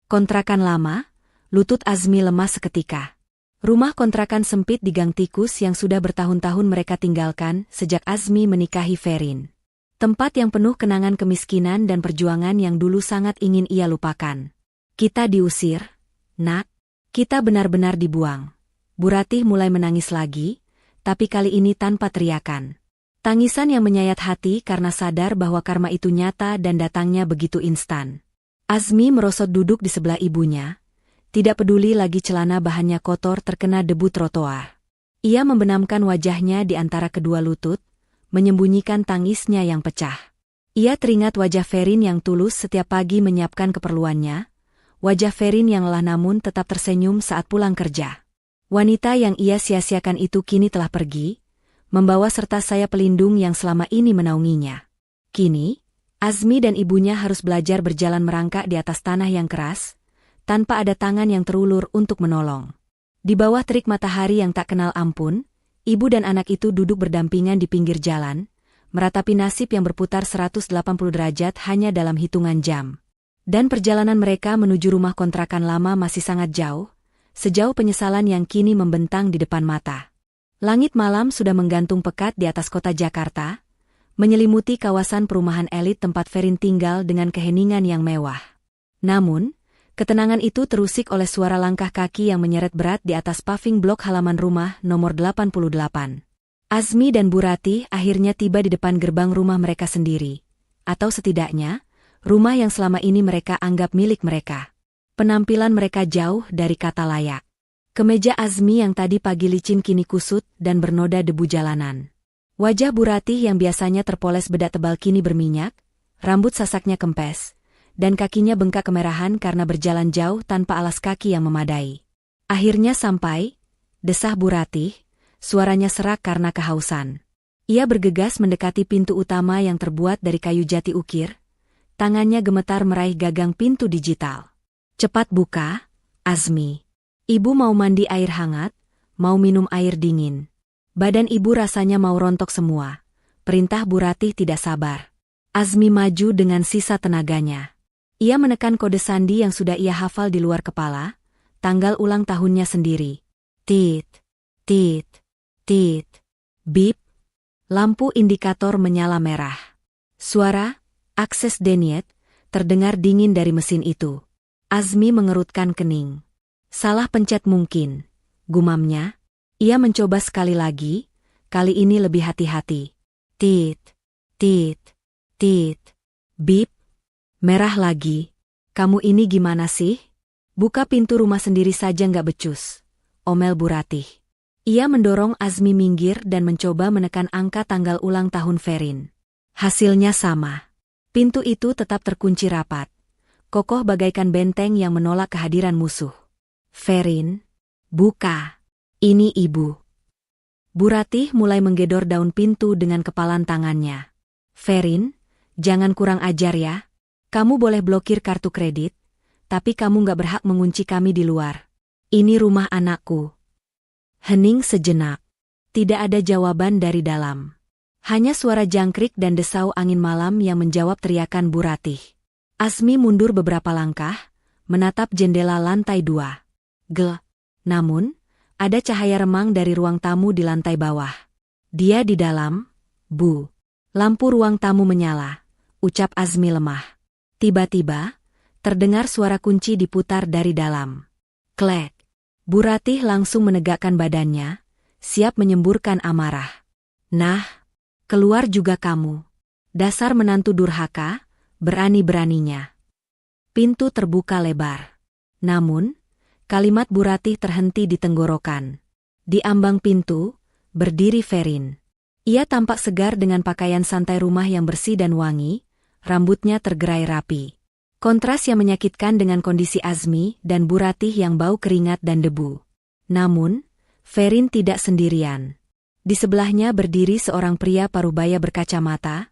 Kontrakan lama? Lutut Azmi lemas seketika. Rumah kontrakan sempit di Gang Tikus yang sudah bertahun-tahun mereka tinggalkan sejak Azmi menikahi Ferin. Tempat yang penuh kenangan kemiskinan dan perjuangan yang dulu sangat ingin ia lupakan. Kita diusir, Nak. Kita benar-benar dibuang. Bu Ratih mulai menangis lagi, tapi kali ini tanpa teriakan. Tangisan yang menyayat hati karena sadar bahwa karma itu nyata dan datangnya begitu instan. Azmi merosot duduk di sebelah ibunya, tidak peduli lagi celana bahannya kotor terkena debu trotoar. Ia membenamkan wajahnya di antara kedua lutut, menyembunyikan tangisnya yang pecah. Ia teringat wajah Ferin yang tulus setiap pagi menyiapkan keperluannya, wajah Ferin yang lelah namun tetap tersenyum saat pulang kerja. Wanita yang ia sia-siakan itu kini telah pergi, membawa serta saya pelindung yang selama ini menaunginya. Kini, Azmi dan ibunya harus belajar berjalan merangkak di atas tanah yang keras, tanpa ada tangan yang terulur untuk menolong. Di bawah terik matahari yang tak kenal ampun, ibu dan anak itu duduk berdampingan di pinggir jalan, meratapi nasib yang berputar 180 derajat hanya dalam hitungan jam. Dan perjalanan mereka menuju rumah kontrakan lama masih sangat jauh, sejauh penyesalan yang kini membentang di depan mata. Langit malam sudah menggantung pekat di atas kota Jakarta, menyelimuti kawasan perumahan elit tempat Ferin tinggal dengan keheningan yang mewah. Namun, ketenangan itu terusik oleh suara langkah kaki yang menyeret berat di atas paving blok halaman rumah nomor 88. Azmi dan Bu Ratih akhirnya tiba di depan gerbang rumah mereka sendiri, atau setidaknya, rumah yang selama ini mereka anggap milik mereka. Penampilan mereka jauh dari kata layak. Kemeja Azmi yang tadi pagi licin kini kusut dan bernoda debu jalanan. Wajah Bu Ratih yang biasanya terpoles bedak tebal kini berminyak, rambut sasaknya kempes, dan kakinya bengkak kemerahan karena berjalan jauh tanpa alas kaki yang memadai. Akhirnya sampai, desah Bu Ratih, suaranya serak karena kehausan. Ia bergegas mendekati pintu utama yang terbuat dari kayu jati ukir, tangannya gemetar meraih gagang pintu digital. Cepat buka, Azmi. Ibu mau mandi air hangat, mau minum air dingin. Badan ibu rasanya mau rontok semua. Perintah Bu Ratih tidak sabar. Azmi maju dengan sisa tenaganya. Ia menekan kode sandi yang sudah ia hafal di luar kepala, tanggal ulang tahunnya sendiri. Tit, tit, tit, bip. Lampu indikator menyala merah. Suara, akses denied, terdengar dingin dari mesin itu. Azmi mengerutkan kening. Salah pencet mungkin, gumamnya. Ia mencoba sekali lagi, kali ini lebih hati-hati. Tit, tit, tit, bip. Merah lagi. Kamu ini gimana sih? Buka pintu rumah sendiri saja nggak becus. Omel Bu Ratih. Ia mendorong Azmi minggir dan mencoba menekan angka tanggal ulang tahun Ferin. Hasilnya sama. Pintu itu tetap terkunci rapat. Kokoh bagaikan benteng yang menolak kehadiran musuh. Ferin, buka. Ini ibu. Bu Ratih mulai menggedor daun pintu dengan kepalan tangannya. Ferin, jangan kurang ajar ya. Kamu boleh blokir kartu kredit, tapi kamu nggak berhak mengunci kami di luar. Ini rumah anakku. Hening sejenak. Tidak ada jawaban dari dalam. Hanya suara jangkrik dan desau angin malam yang menjawab teriakan Bu Ratih. Azmi mundur beberapa langkah, menatap jendela lantai 2. Namun, ada cahaya remang dari ruang tamu di lantai bawah. Dia di dalam, Bu. Lampu ruang tamu menyala, ucap Azmi lemah. Tiba-tiba, terdengar suara kunci diputar dari dalam. Klek. Bu Ratih langsung menegakkan badannya, siap menyemburkan amarah. Nah, keluar juga kamu. Dasar menantu durhaka, berani-beraninya. Pintu terbuka lebar. Namun, kalimat Bu Ratih terhenti di tenggorokan. Di ambang pintu, berdiri Ferin. Ia tampak segar dengan pakaian santai rumah yang bersih dan wangi, rambutnya tergerai rapi. Kontras yang menyakitkan dengan kondisi Azmi dan Bu Ratih yang bau keringat dan debu. Namun, Ferin tidak sendirian. Di sebelahnya berdiri seorang pria parubaya berkacamata,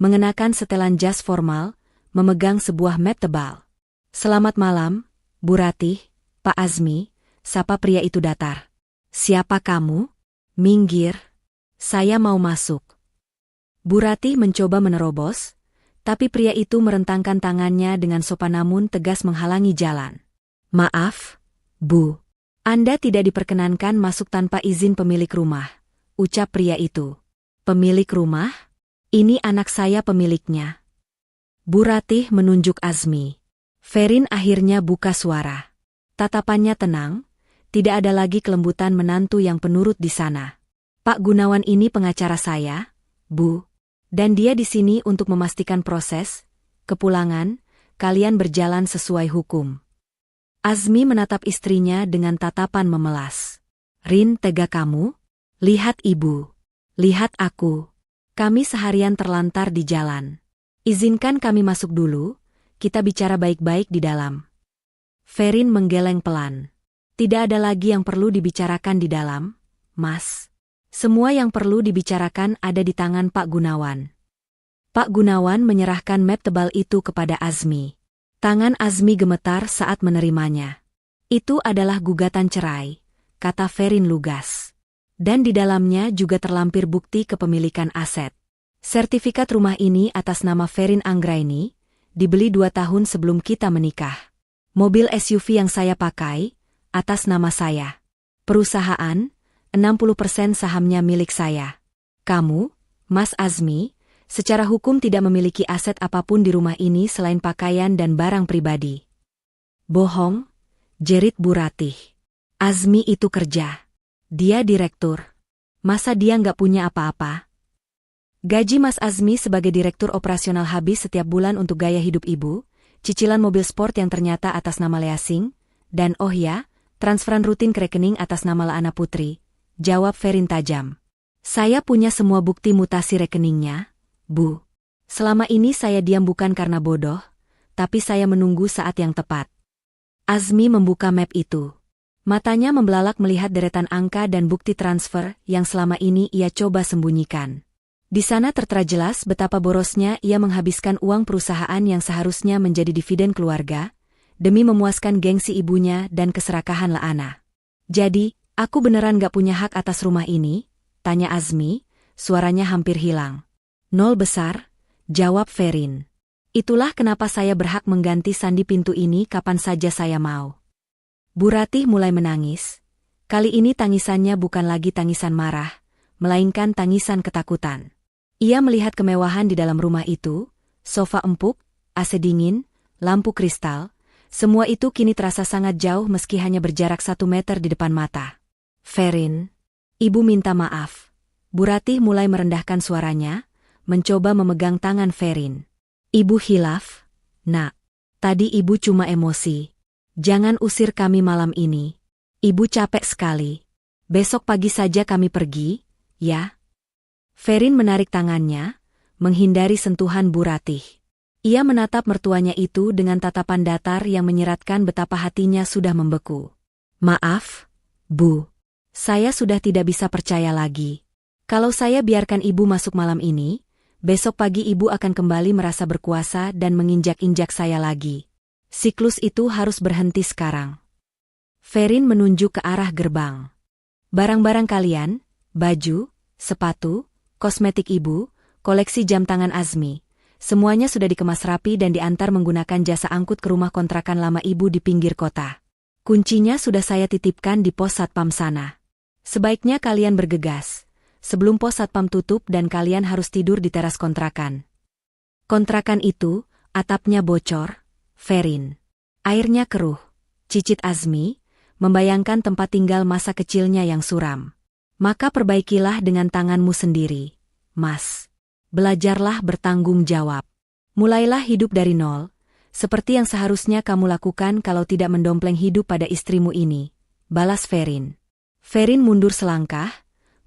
mengenakan setelan jas formal, memegang sebuah map tebal. Selamat malam, Bu Ratih. Pak Azmi, sapa pria itu datar. Siapa kamu? Minggir. Saya mau masuk. Bu Ratih mencoba menerobos, tapi pria itu merentangkan tangannya dengan sopan namun tegas menghalangi jalan. Maaf, Bu. Anda tidak diperkenankan masuk tanpa izin pemilik rumah, ucap pria itu. Pemilik rumah? Ini anak saya pemiliknya. Bu Ratih menunjuk Azmi. Ferin akhirnya buka suara. Tatapannya tenang, tidak ada lagi kelembutan menantu yang penurut di sana. Pak Gunawan ini pengacara saya, Bu. Dan dia di sini untuk memastikan proses, kepulangan, kalian berjalan sesuai hukum. Azmi menatap istrinya dengan tatapan memelas. Rin, tega kamu? Lihat ibu. Lihat aku. Kami seharian terlantar di jalan. Izinkan kami masuk dulu, kita bicara baik-baik di dalam. Ferin menggeleng pelan. Tidak ada lagi yang perlu dibicarakan di dalam, Mas. Semua yang perlu dibicarakan ada di tangan Pak Gunawan. Pak Gunawan menyerahkan map tebal itu kepada Azmi. Tangan Azmi gemetar saat menerimanya. Itu adalah gugatan cerai, kata Ferin lugas. Dan di dalamnya juga terlampir bukti kepemilikan aset. Sertifikat rumah ini atas nama Ferin Anggraini, dibeli 2 tahun sebelum kita menikah. Mobil SUV yang saya pakai, atas nama saya. Perusahaan, 60% sahamnya milik saya. Kamu, Mas Azmi, secara hukum tidak memiliki aset apapun di rumah ini selain pakaian dan barang pribadi. Bohong, jerit Bu Ratih. Azmi itu kerja. Dia direktur. Masa dia nggak punya apa-apa? Gaji Mas Azmi sebagai direktur operasional habis setiap bulan untuk gaya hidup ibu, cicilan mobil sport yang ternyata atas nama Lea Singh, dan oh ya, transferan rutin ke rekening atas nama Laana Putri, jawab Ferin tajam. Saya punya semua bukti mutasi rekeningnya, Bu. Selama ini saya diam bukan karena bodoh, tapi saya menunggu saat yang tepat. Azmi membuka map itu. Matanya membelalak melihat deretan angka dan bukti transfer yang selama ini ia coba sembunyikan. Di sana tertera jelas betapa borosnya ia menghabiskan uang perusahaan yang seharusnya menjadi dividen keluarga, demi memuaskan gengsi ibunya dan keserakahan Laana. Jadi, aku beneran gak punya hak atas rumah ini? Tanya Azmi, suaranya hampir hilang. Nol besar, jawab Ferin. Itulah kenapa saya berhak mengganti sandi pintu ini kapan saja saya mau. Bu Ratih mulai menangis. Kali ini tangisannya bukan lagi tangisan marah, melainkan tangisan ketakutan. Ia melihat kemewahan di dalam rumah itu, sofa empuk, AC dingin, lampu kristal, semua itu kini terasa sangat jauh meski hanya berjarak 1 meter di depan mata. Ferin, Ibu minta maaf. Bu Ratih mulai merendahkan suaranya, mencoba memegang tangan Ferin. Ibu hilaf, Nak. Tadi Ibu cuma emosi. Jangan usir kami malam ini. Ibu capek sekali. Besok pagi saja kami pergi, ya? Ferin menarik tangannya, menghindari sentuhan Bu Ratih. Ia menatap mertuanya itu dengan tatapan datar yang menyeratkan betapa hatinya sudah membeku. Maaf, Bu. Saya sudah tidak bisa percaya lagi. Kalau saya biarkan Ibu masuk malam ini, besok pagi Ibu akan kembali merasa berkuasa dan menginjak-injak saya lagi. Siklus itu harus berhenti sekarang. Ferin menunjuk ke arah gerbang. Barang-barang kalian, baju, sepatu, kosmetik Ibu, koleksi jam tangan Azmi, semuanya sudah dikemas rapi dan diantar menggunakan jasa angkut ke rumah kontrakan lama Ibu di pinggir kota. Kuncinya sudah saya titipkan di pos satpam sana. Sebaiknya kalian bergegas sebelum pos satpam tutup dan kalian harus tidur di teras kontrakan. Kontrakan itu, atapnya bocor, Ferin. Airnya keruh, cicit Azmi, membayangkan tempat tinggal masa kecilnya yang suram. Maka perbaikilah dengan tanganmu sendiri, Mas. Belajarlah bertanggung jawab. Mulailah hidup dari nol, seperti yang seharusnya kamu lakukan kalau tidak mendompleng hidup pada istrimu ini, balas Ferin. Ferin mundur selangkah,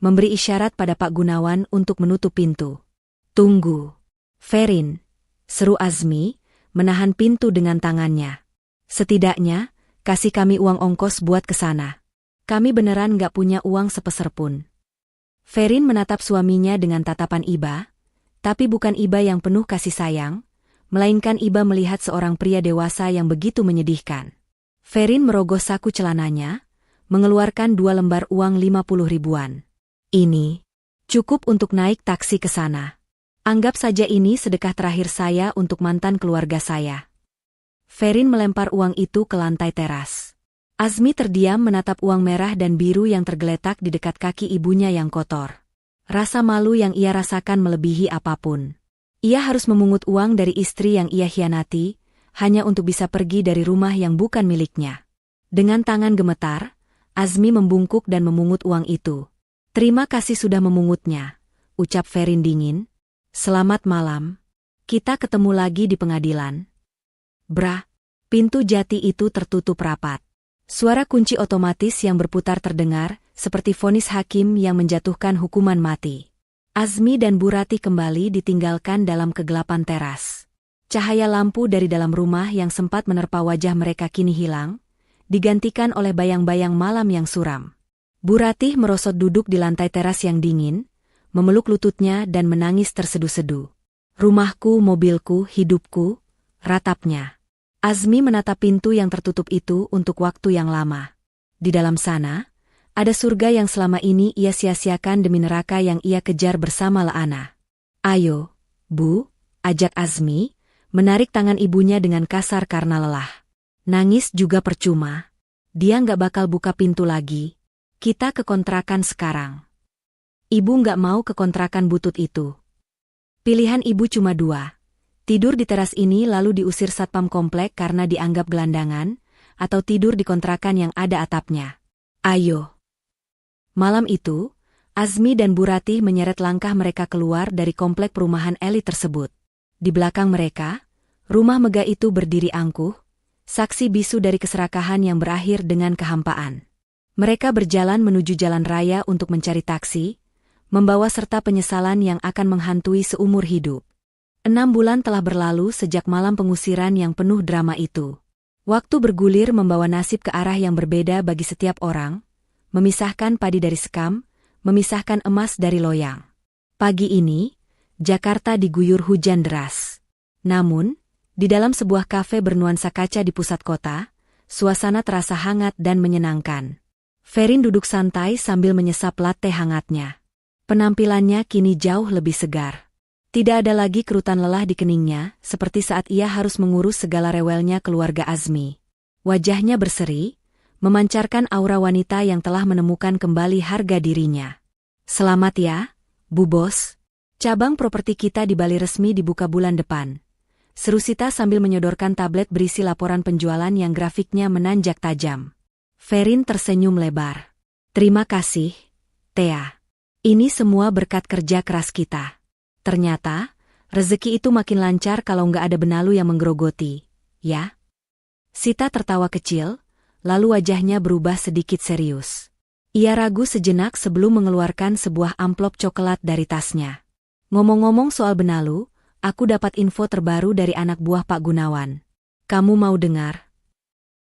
memberi isyarat pada Pak Gunawan untuk menutup pintu. Tunggu. Ferin, seru Azmi, menahan pintu dengan tangannya. Setidaknya, kasih kami uang ongkos buat ke sana. Kami beneran gak punya uang sepeser pun. Ferin menatap suaminya dengan tatapan iba, tapi bukan iba yang penuh kasih sayang, melainkan iba melihat seorang pria dewasa yang begitu menyedihkan. Ferin merogoh saku celananya, mengeluarkan 2 lembar uang 50 ribuan. Ini cukup untuk naik taksi ke sana. Anggap saja ini sedekah terakhir saya untuk mantan keluarga saya. Ferin melempar uang itu ke lantai teras. Azmi terdiam menatap uang merah dan biru yang tergeletak di dekat kaki ibunya yang kotor. Rasa malu yang ia rasakan melebihi apapun. Ia harus memungut uang dari istri yang ia hianati, hanya untuk bisa pergi dari rumah yang bukan miliknya. Dengan tangan gemetar, Azmi membungkuk dan memungut uang itu. Terima kasih sudah memungutnya, ucap Ferin dingin. Selamat malam. Kita ketemu lagi di pengadilan. Bra, pintu jati itu tertutup rapat. Suara kunci otomatis yang berputar terdengar, seperti vonis hakim yang menjatuhkan hukuman mati. Azmi dan Bu Ratih kembali ditinggalkan dalam kegelapan teras. Cahaya lampu dari dalam rumah yang sempat menerpa wajah mereka kini hilang, digantikan oleh bayang-bayang malam yang suram. Bu Ratih merosot duduk di lantai teras yang dingin, memeluk lututnya dan menangis terseduh-seduh. Rumahku, mobilku, hidupku, ratapnya. Azmi menatap pintu yang tertutup itu untuk waktu yang lama. Di dalam sana, ada surga yang selama ini ia sia-siakan demi neraka yang ia kejar bersama Laana. Ayo, Bu, ajak Azmi, menarik tangan ibunya dengan kasar karena lelah. Nangis juga percuma. Dia nggak bakal buka pintu lagi. Kita ke kontrakan sekarang. Ibu nggak mau ke kontrakan butut itu. Pilihan ibu cuma 2. Tidur di teras ini lalu diusir satpam komplek karena dianggap gelandangan, atau tidur di kontrakan yang ada atapnya. Ayo. Malam itu, Azmi dan Bu Ratih menyeret langkah mereka keluar dari komplek perumahan elit tersebut. Di belakang mereka, rumah megah itu berdiri angkuh, saksi bisu dari keserakahan yang berakhir dengan kehampaan. Mereka berjalan menuju jalan raya untuk mencari taksi, membawa serta penyesalan yang akan menghantui seumur hidup. 6 bulan telah berlalu sejak malam pengusiran yang penuh drama itu. Waktu bergulir membawa nasib ke arah yang berbeda bagi setiap orang, memisahkan padi dari sekam, memisahkan emas dari loyang. Pagi ini, Jakarta diguyur hujan deras. Namun, di dalam sebuah kafe bernuansa kaca di pusat kota, suasana terasa hangat dan menyenangkan. Ferin duduk santai sambil menyesap latte hangatnya. Penampilannya kini jauh lebih segar. Tidak ada lagi kerutan lelah di keningnya, seperti saat ia harus mengurus segala rewelnya keluarga Azmi. Wajahnya berseri, memancarkan aura wanita yang telah menemukan kembali harga dirinya. Selamat ya, Bu Bos. Cabang properti kita di Bali resmi dibuka bulan depan. Seru Sita sambil menyodorkan tablet berisi laporan penjualan yang grafiknya menanjak tajam. Ferin tersenyum lebar. Terima kasih, Thea. Ini semua berkat kerja keras kita. Ternyata, rezeki itu makin lancar kalau nggak ada benalu yang menggerogoti, ya? Sita tertawa kecil, lalu wajahnya berubah sedikit serius. Ia ragu sejenak sebelum mengeluarkan sebuah amplop coklat dari tasnya. Ngomong-ngomong soal benalu, aku dapat info terbaru dari anak buah Pak Gunawan. Kamu mau dengar?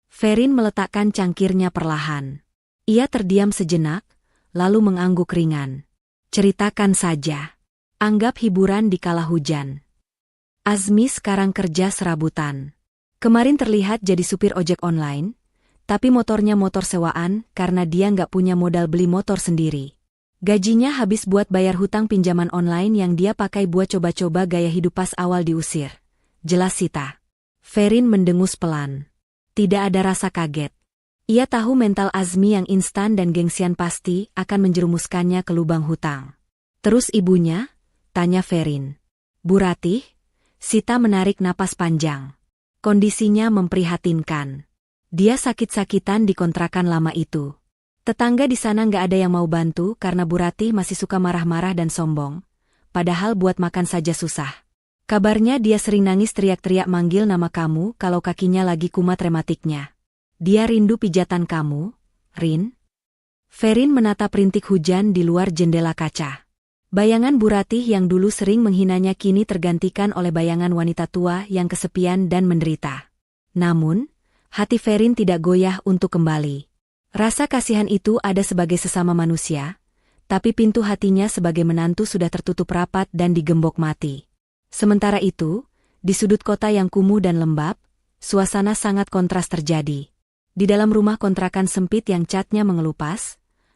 Ferin meletakkan cangkirnya perlahan. Ia terdiam sejenak, lalu mengangguk ringan. Ceritakan saja. Anggap hiburan di kala hujan. Azmi sekarang kerja serabutan. Kemarin terlihat jadi supir ojek online, tapi motornya motor sewaan karena dia nggak punya modal beli motor sendiri. Gajinya habis buat bayar hutang pinjaman online yang dia pakai buat coba-coba gaya hidup pas awal diusir. Jelas Sita. Ferin mendengus pelan. Tidak ada rasa kaget. Ia tahu mental Azmi yang instan dan gengsian pasti akan menjerumuskannya ke lubang hutang. Terus ibunya? Tanya Ferin. Bu Ratih? Sita menarik napas panjang. Kondisinya memprihatinkan. Dia sakit-sakitan di kontrakan lama itu. Tetangga di sana nggak ada yang mau bantu karena Bu Ratih masih suka marah-marah dan sombong. Padahal buat makan saja susah. Kabarnya dia sering nangis teriak-teriak manggil nama kamu kalau kakinya lagi kumat rematiknya. Dia rindu pijatan kamu, Rin. Ferin menatap rintik hujan di luar jendela kaca. Bayangan Bu Ratih yang dulu sering menghinanya kini tergantikan oleh bayangan wanita tua yang kesepian dan menderita. Namun, hati Ferin tidak goyah untuk kembali. Rasa kasihan itu ada sebagai sesama manusia, tapi pintu hatinya sebagai menantu sudah tertutup rapat dan digembok mati. Sementara itu, di sudut kota yang kumuh dan lembab, suasana sangat kontras terjadi. Di dalam rumah kontrakan sempit yang catnya mengelupas,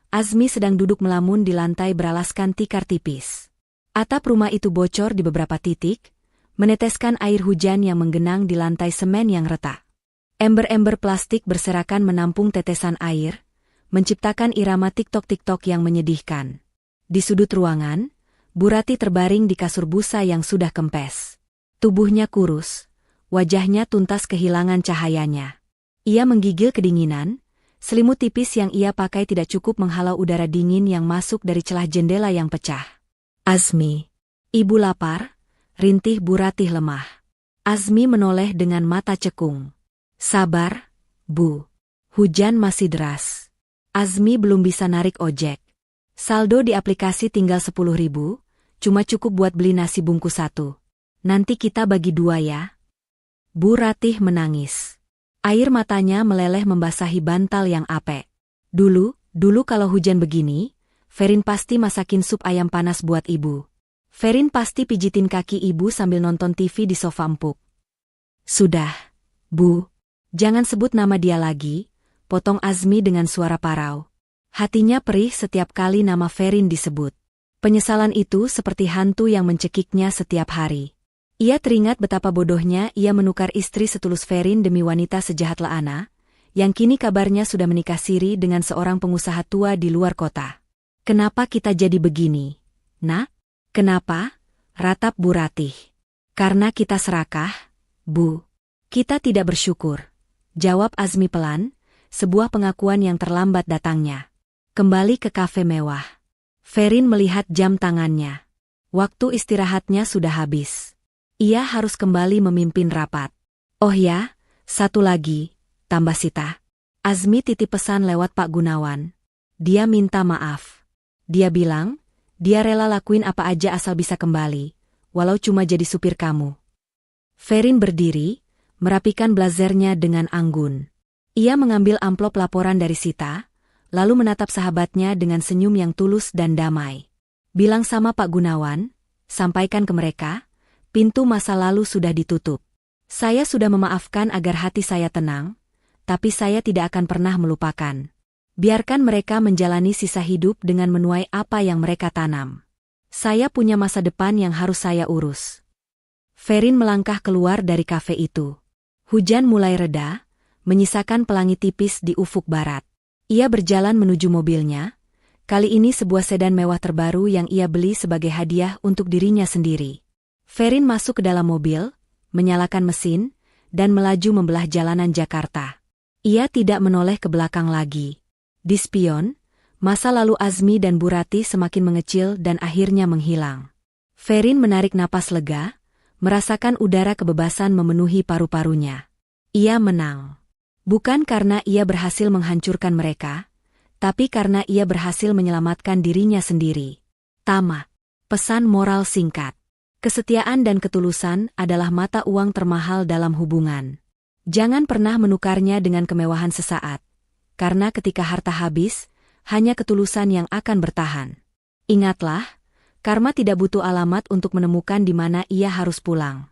Azmi sedang duduk melamun di lantai beralaskan tikar tipis. Atap rumah itu bocor di beberapa titik, meneteskan air hujan yang menggenang di lantai semen yang retak. Ember-ember plastik berserakan menampung tetesan air, menciptakan irama tik-tok-tik-tok yang menyedihkan. Di sudut ruangan, Bu Ratih terbaring di kasur busa yang sudah kempes. Tubuhnya kurus, wajahnya tuntas kehilangan cahayanya. Ia menggigil kedinginan. Selimut tipis yang ia pakai tidak cukup menghalau udara dingin yang masuk dari celah jendela yang pecah. Azmi. Ibu lapar, rintih Bu Ratih lemah. Azmi menoleh dengan mata cekung. Sabar, Bu. Hujan masih deras. Azmi belum bisa narik ojek. Saldo di aplikasi tinggal 10.000, cuma cukup buat beli nasi bungkus 1. Nanti kita bagi 2 ya. Bu Ratih menangis. Air matanya meleleh membasahi bantal yang apek. Dulu kalau hujan begini, Ferin pasti masakin sup ayam panas buat ibu. Ferin pasti pijitin kaki ibu sambil nonton TV di sofa empuk. Sudah, Bu. Jangan sebut nama dia lagi, potong Azmi dengan suara parau. Hatinya perih setiap kali nama Ferin disebut. Penyesalan itu seperti hantu yang mencekiknya setiap hari. Ia teringat betapa bodohnya ia menukar istri setulus Ferin demi wanita sejahat Laana, yang kini kabarnya sudah menikah siri dengan seorang pengusaha tua di luar kota. Kenapa kita jadi begini? Nak? Kenapa? Ratap Bu Ratih. Karena kita serakah, Bu. Kita tidak bersyukur. Jawab Azmi pelan, sebuah pengakuan yang terlambat datangnya. Kembali ke kafe mewah. Ferin melihat jam tangannya. Waktu istirahatnya sudah habis. Ia harus kembali memimpin rapat. Oh ya, satu lagi, tambah Sita. Azmi titip pesan lewat Pak Gunawan. Dia minta maaf. Dia bilang, dia rela lakuin apa aja asal bisa kembali, walau cuma jadi supir kamu. Ferin berdiri, merapikan blazernya dengan anggun. Ia mengambil amplop laporan dari Sita, lalu menatap sahabatnya dengan senyum yang tulus dan damai. Bilang sama Pak Gunawan, sampaikan ke mereka, pintu masa lalu sudah ditutup. Saya sudah memaafkan agar hati saya tenang, tapi saya tidak akan pernah melupakan. Biarkan mereka menjalani sisa hidup dengan menuai apa yang mereka tanam. Saya punya masa depan yang harus saya urus. Ferin melangkah keluar dari kafe itu. Hujan mulai reda, menyisakan pelangi tipis di ufuk barat. Ia berjalan menuju mobilnya, kali ini sebuah sedan mewah terbaru yang ia beli sebagai hadiah untuk dirinya sendiri. Ferin masuk ke dalam mobil, menyalakan mesin, dan melaju membelah jalanan Jakarta. Ia tidak menoleh ke belakang lagi. Di spion, masa lalu Azmi dan Burati semakin mengecil dan akhirnya menghilang. Ferin menarik napas lega, merasakan udara kebebasan memenuhi paru-parunya. Ia menang. Bukan karena ia berhasil menghancurkan mereka, tapi karena ia berhasil menyelamatkan dirinya sendiri. Tamat. Pesan moral singkat. Kesetiaan dan ketulusan adalah mata uang termahal dalam hubungan. Jangan pernah menukarnya dengan kemewahan sesaat, karena ketika harta habis, hanya ketulusan yang akan bertahan. Ingatlah, karma tidak butuh alamat untuk menemukan di mana ia harus pulang.